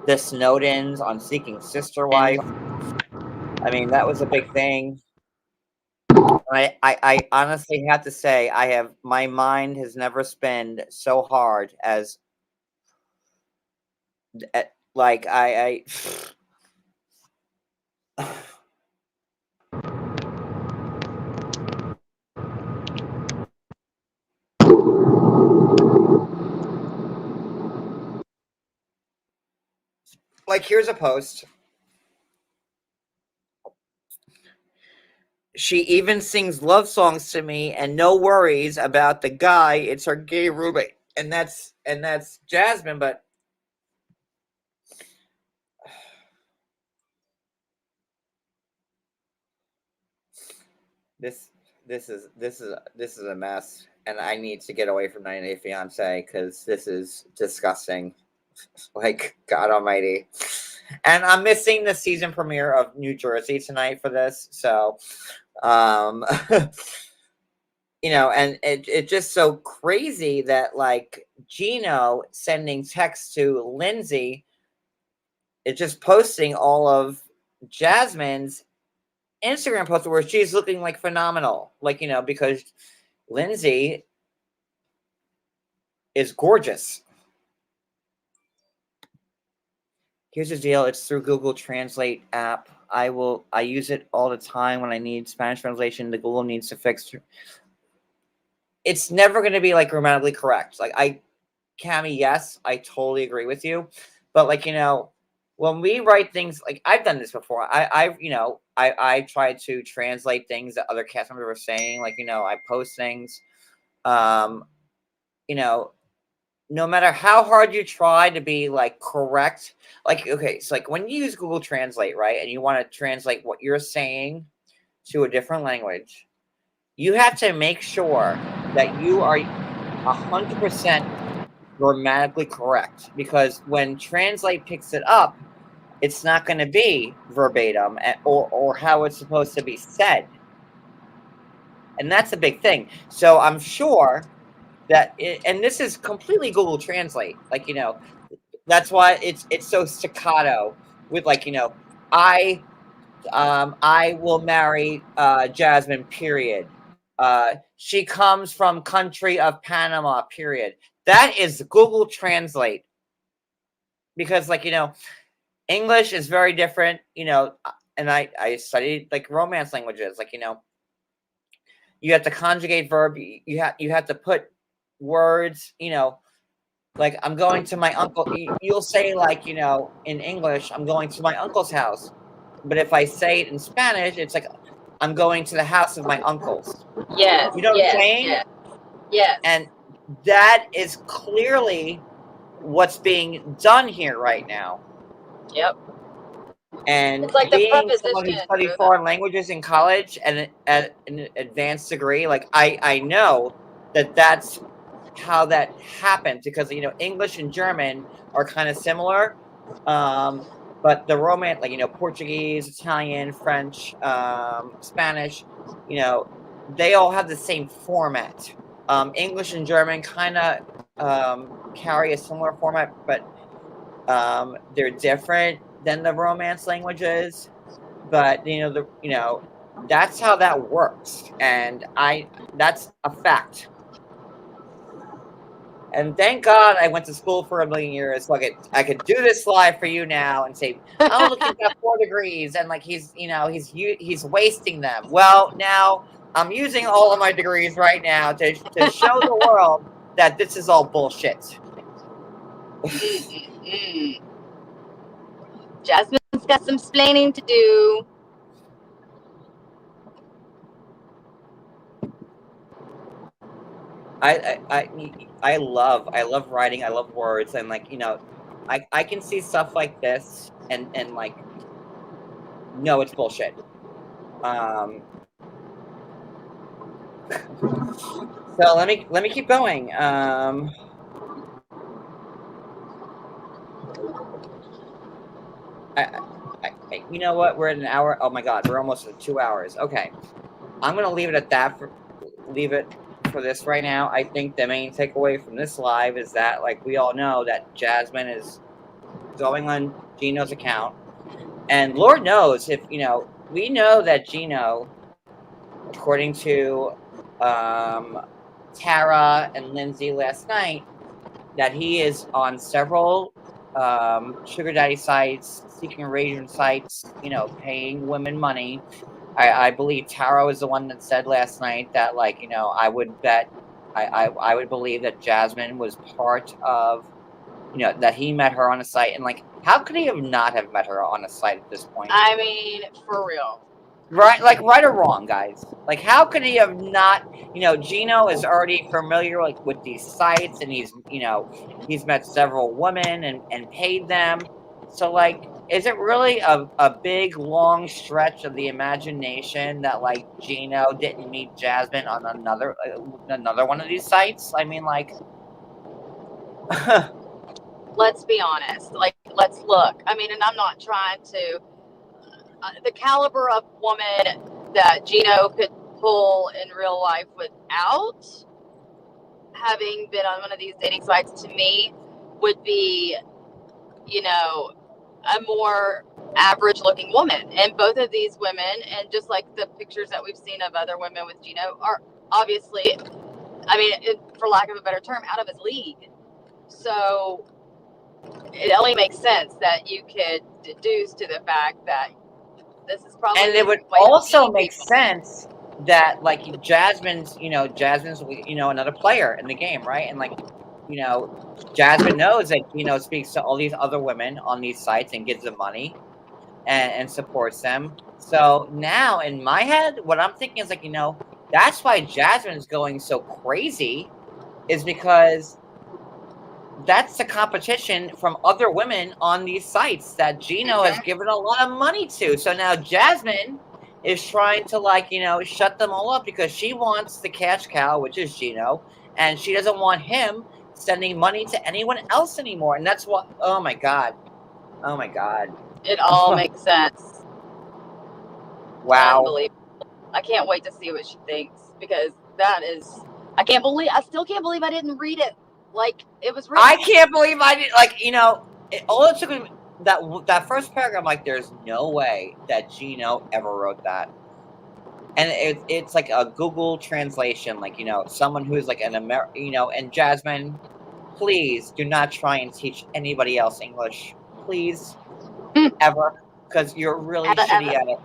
The Snowdens on Seeking Sister Wife. I mean, that was a big thing. I honestly have to say, my mind has never spinned so hard as like I like, here's a post. She even sings love songs to me and no worries about the guy. It's her gay roommate. And that's Jasmine, but this is a mess. And I need to get away from 90 Day Fiance because this is disgusting. Like, God almighty. And I'm missing the season premiere of New Jersey tonight for this. So, and it's just so crazy that, like, Gino sending texts to Linzee, it's just posting all of Jasmine's Instagram posts where she's looking, like, phenomenal. Like, because Linzee is gorgeous. Here's the deal. It's through Google Translate app. I use it all the time when I need Spanish translation. The Google needs to fix. It's never going to be like grammatically correct. Like Cammie, yes, I totally agree with you. But like, when we write things, like I've done this before. I try to translate things that other cast members were saying. Like, I post things. No matter how hard you try to be like correct, like, okay, so like when you use Google Translate, right, and you want to translate what you're saying to a different language, you have to make sure that you are 100% grammatically correct, because when Translate picks it up, it's not going to be verbatim or how it's supposed to be said. And that's a big thing. So I'm sure that and this is completely Google Translate. Like, that's why it's so staccato with, like, I will marry Jasmine, period. She comes from country of Panama, period. That is Google Translate. Because, like, English is very different, and I studied like romance languages. Like, you have to conjugate verb, you have to put words, like, I'm going to my uncle. You'll say, like, in English, I'm going to my uncle's house. But if I say it in Spanish, it's like, I'm going to the house of my uncles. Yes. You know what I'm saying? Yes. And that is clearly what's being done here right now. Yep. And It's like being someone who studied foreign languages in college and at an advanced degree, like, I know that that's how that happened, because English and German are kind of similar, but the romance, like, Portuguese, Italian, French, Spanish, they all have the same format. English and German kind of carry a similar format, but they're different than the romance languages. But that's how that works, and that's a fact. And thank God I went to school for 1,000,000 years, so I could do this live for you now and say, oh, look, he's got 4 degrees, and like he's wasting them. Well, now I'm using all of my degrees right now to show the world that this is all bullshit. Jasmine's got some splaining to do. I love writing. I love words, and like I can see stuff like this and like no, it's bullshit. So let me keep going. You know what? We're at an hour. Oh my god, we're almost at 2 hours. Okay, I'm gonna leave it at that. Leave it for this right now. I think the main takeaway from this live is that, like we all know, that Jasmine is going on Gino's account, and Lord knows if we know that Gino, according to Tara and Lindsay last night, that he is on several sugar daddy sites, seeking arrangement sites, paying women money. I believe Tara was the one that said last night that, like, I would bet, I would believe that Jasmine was part of, that he met her on a site. And, like, how could he have not have met her on a site at this point? I mean, for real. Right, like, right or wrong, guys. Like, how could he have not? Gino is already familiar, like, with these sites, and he's met several women and paid them. So, like, is it really a big long stretch of the imagination that, like, Gino didn't meet Jasmine on another one of these sites? I mean, like, Let's be honest. Like, let's look. I mean, and I'm not trying to. The caliber of woman that Gino could pull in real life without having been on one of these dating sites, to me, would be, a more average looking woman. And both of these women, and just like the pictures that we've seen of other women with Gino, are obviously, I mean, for lack of a better term, out of his league. So it only makes sense that you could deduce to the fact that this is probably, and it would also make sense that, like, Jasmine's another player in the game, right? And, like, Jasmine knows that speaks to all these other women on these sites and gives them money and supports them. So now in my head, what I'm thinking is, like, that's why Jasmine's going so crazy, is because that's the competition from other women on these sites that Gino has given a lot of money to. So now Jasmine is trying to, like, shut them all up because she wants the cash cow, which is Gino, and she doesn't want him sending money to anyone else anymore. And that's what, oh my God. It all makes sense. Wow. Unbelievable. I can't wait to see what she thinks, because that is, I still can't believe I didn't read it like it was written. I can't believe I did. Like, all it took me, that first paragraph, I'm like, there's no way that Gino ever wrote that. And it's like a Google translation, like, someone who's like an and Jasmine, please do not try and teach anybody else English, please, ever, because you're really shitty at it.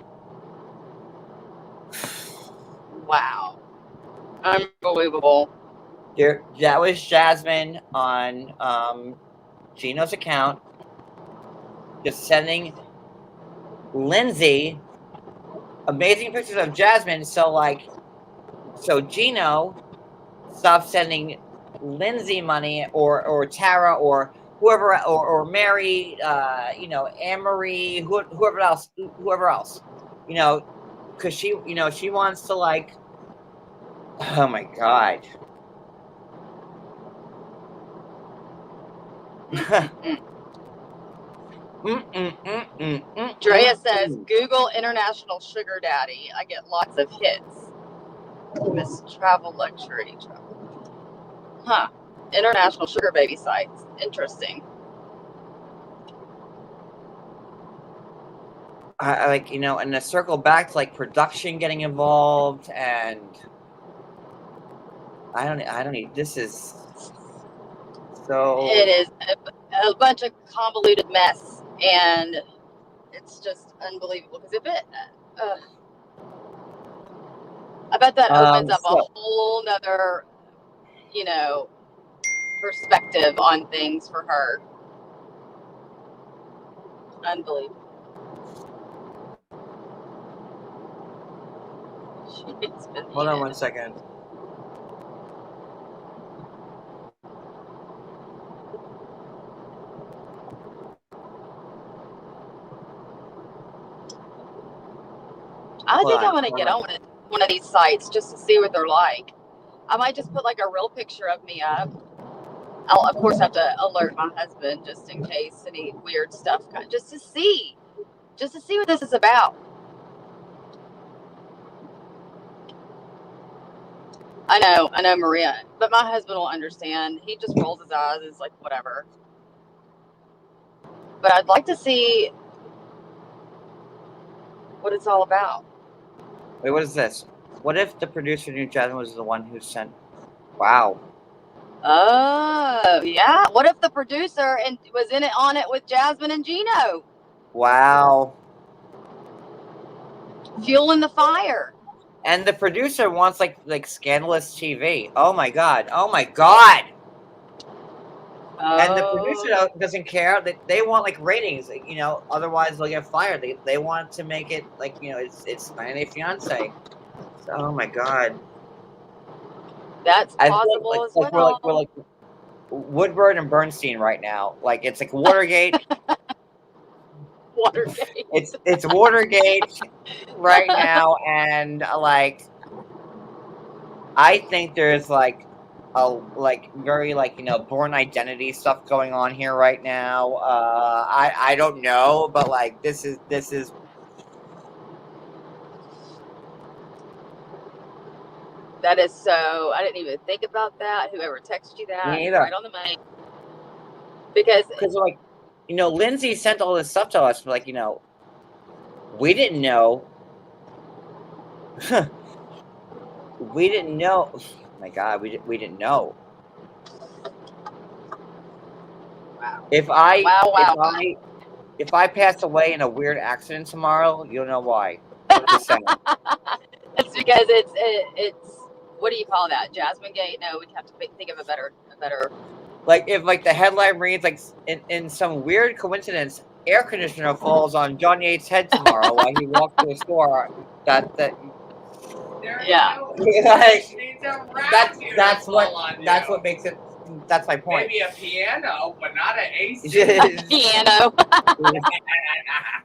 Wow. Unbelievable. That was Jasmine on Gino's account, just sending Linzee amazing pictures of Jasmine. So Gino stopped sending Linzee money, or Tara, or whoever, or Mary, Anne-Marie, whoever else, because she wants to, like, oh my God. Drea says, Google international sugar daddy. I get lots of hits. Miss Travel Luxury Travel. Huh. International sugar baby sites. Interesting. I like, and to circle back to, like, production getting involved, and I don't need, this is so, it is a bunch of convoluted mess, and it's just unbelievable, because I bet that opens up a whole nother, perspective on things for her. Unbelievable. hold on one second. I Hold think on, I'm gonna hold get on. on one of these sites just to see what they're like. I might just put like a real picture of me up. I'll of course have to alert my husband just in case any weird stuff comes, just to see what this is about. I know, Maria, but my husband will understand. He just rolls his eyes. It's like whatever. But I'd like to see what it's all about. Wait, what is this? What if the producer knew Jasmine was the one who sent? Wow. Oh yeah. What if the producer and was in it on it with Jasmine and Gino, Wow. fueling the fire? And the producer wants like scandalous TV. Oh my god. Oh my god. And the producer doesn't care. They want like ratings, you know. Otherwise, they'll get fired. They want to make it like, you know, it's 90 Day Fiance. So, oh my god. That's I feel possible as we're well. like Woodward and Bernstein right now. Like it's like Watergate. Watergate. It's Watergate right now, and like I think there's like a very like, you know, Born Identity stuff going on here right now. I don't know, but like this is That is so. I didn't even think about that. Whoever texted you that, me either. right on the money. Because Like, you know, Linzee sent all this stuff to us, but like, you know, we didn't know. We didn't know. Oh my god, we didn't know. wow. If I pass away in a weird accident tomorrow, you'll know why. Just saying. It's because it's what do you call that? Jasmine Gate? No, we'd have to think of a better. Like if like the headline reads like in some weird coincidence, air conditioner falls on John Yates' head tomorrow while he walked to a store. Yeah. That's what makes it. That's my point. Maybe a piano, but not an AC. Piano.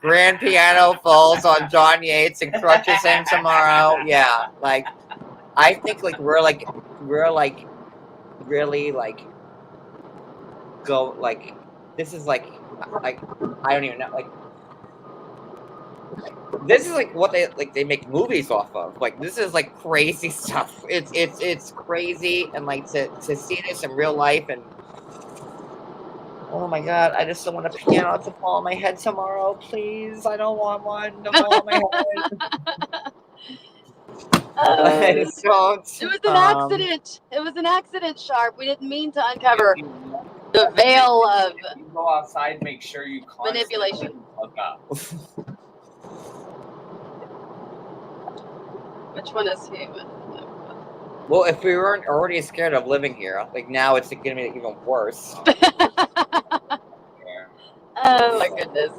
Grand piano falls on John Yates and crushes him tomorrow. Yeah, like I think like we're really like go like this is like I don't even know, like this is like what they make movies off of. Like this is like crazy stuff. It's crazy, and like to see this in real life, and oh my god, I just don't want a piano to fall on my head tomorrow, please. I don't want one to fall on my head. It was an accident. It was an accident, Sharp. We didn't mean to uncover the veil of you go outside, make sure you manipulation. Hook up. Which one is human? Well, if we weren't already scared of living here, like now it's gonna be even worse. Oh my goodness.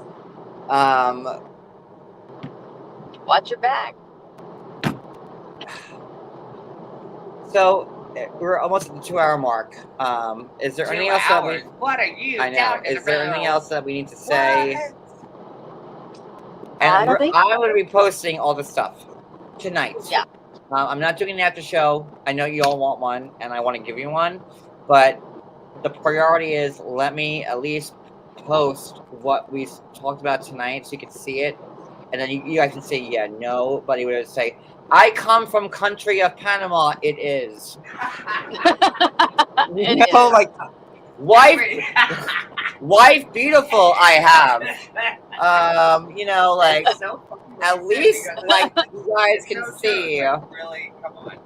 Watch your back. So we're almost at the 2-hour mark. Is there anything else that we? What are you? I know. talking Is there about? anything else that we need to say? What? And I don't think I'm going to be posting all the stuff tonight. Yeah. I'm not doing an after show. I know you all want one, and I want to give you one, but the priority is let me at least post what we talked about tonight so you can see it, and then you guys can say yeah, no, but he would say, I come from country of Panama. It is. It You know, is. like wife beautiful I have. You know, like So at least like you guys can see. Really, come on.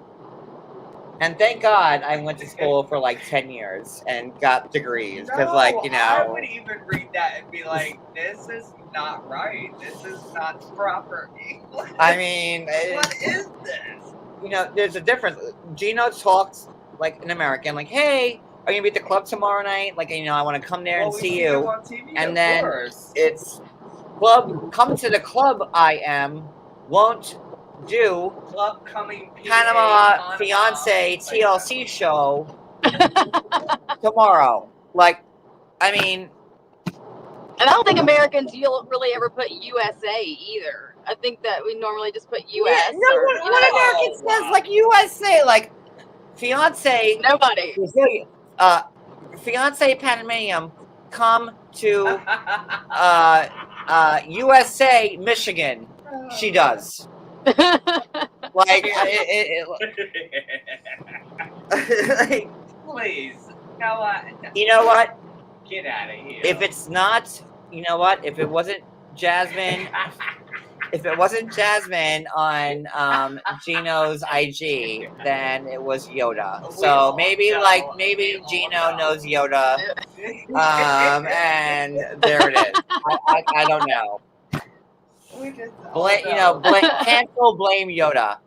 And thank God I went to school for like 10 years and got degrees because, like, you know, I would even read that and be like, "This is not right. This is not proper English." I mean, what is this? You know, there's a difference. Gino talks like an American, like, "Hey, are you gonna be at the club tomorrow night? Like, you know, I want to come there and see you." On TV, And then it's club. Come to the club. I won't do club coming Panama Fiance TLC show tomorrow. Like, I mean, And I don't think Americans you'll really ever put USA either. I think that we normally just put Yeah, US no, or what American says like USA, like fiance, nobody. Brazilian, fiance Panamanian, come to USA, Michigan. She does. Like, like, Please, no, you know what? get out of here. If it's not, you know what? If it wasn't Jasmine, on Gino's IG, then it was Yoda. So maybe Gino knows Yoda. And there it is. I don't know. Cancel, blame Yoda.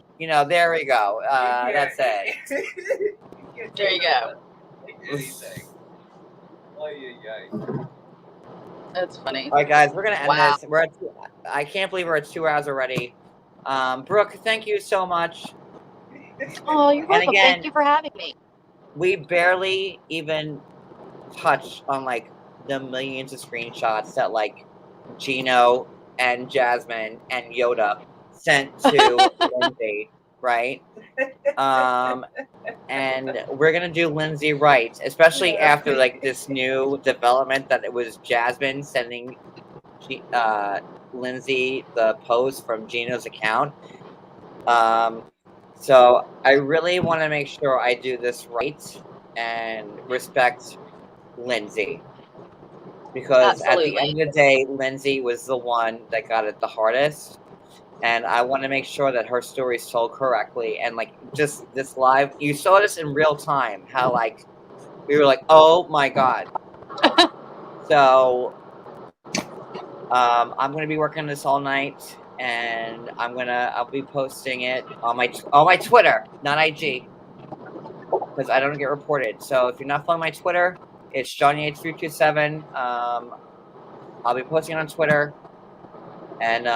There we go. That's it. There you go. That's funny. All right, guys, we're gonna end Wow. this. I can't believe we're at 2 hours already. Brooke, thank you so much. Oh, you're welcome. again- Thank you for having me. We barely even touched on like the millions of screenshots that like Gino and Jasmine and Yoda sent to Linzee, right? And we're gonna do Linzee right, especially after like this new development that it was Jasmine sending Linzee the post from Gino's account. So I really want to make sure I do this right and respect Linzee, because at the end of the day, Linzee was the one that got it the hardest. And I want to make sure that her story is told correctly. And like just this live, you saw this in real time, how like we were like, oh my God. So I'm gonna be working this all night, and I'll be posting it on my Twitter, not IG, because I don't get reported. So if you're not following my Twitter, it's Johnny8327. I'll be posting it on Twitter. And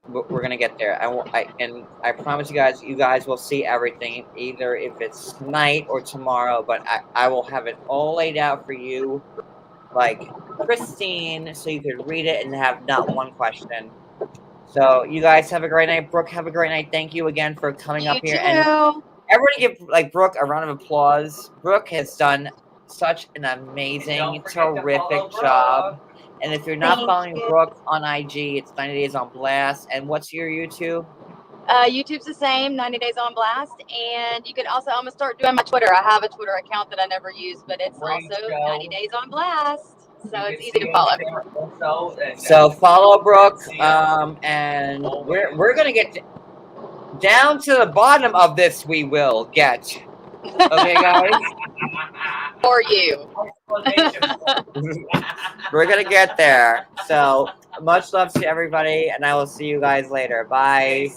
we're gonna get there. I promise you guys will see everything, either if it's tonight or tomorrow. But I will have it all laid out for you, like pristine, so you could read it and have not one question. So you guys have a great night. Brooke, have a great night. Thank you again for coming up here. And everybody give like Brooke a round of applause. Brooke has done such an amazing, terrific job. And if you're not following Brooke on IG, it's 90 Days on Blast. And what's your YouTube? YouTube's the same, 90 Days on Blast. And you can also, I'm going to start doing my Twitter. I have a Twitter account that I never use, but it's also 90 Days on Blast. So it's easy to follow. So follow Brooke. And we're going to get down to the bottom of this. We will get. Okay, guys? For you. We're going to get there. So much love to everybody, and I will see you guys later. Bye.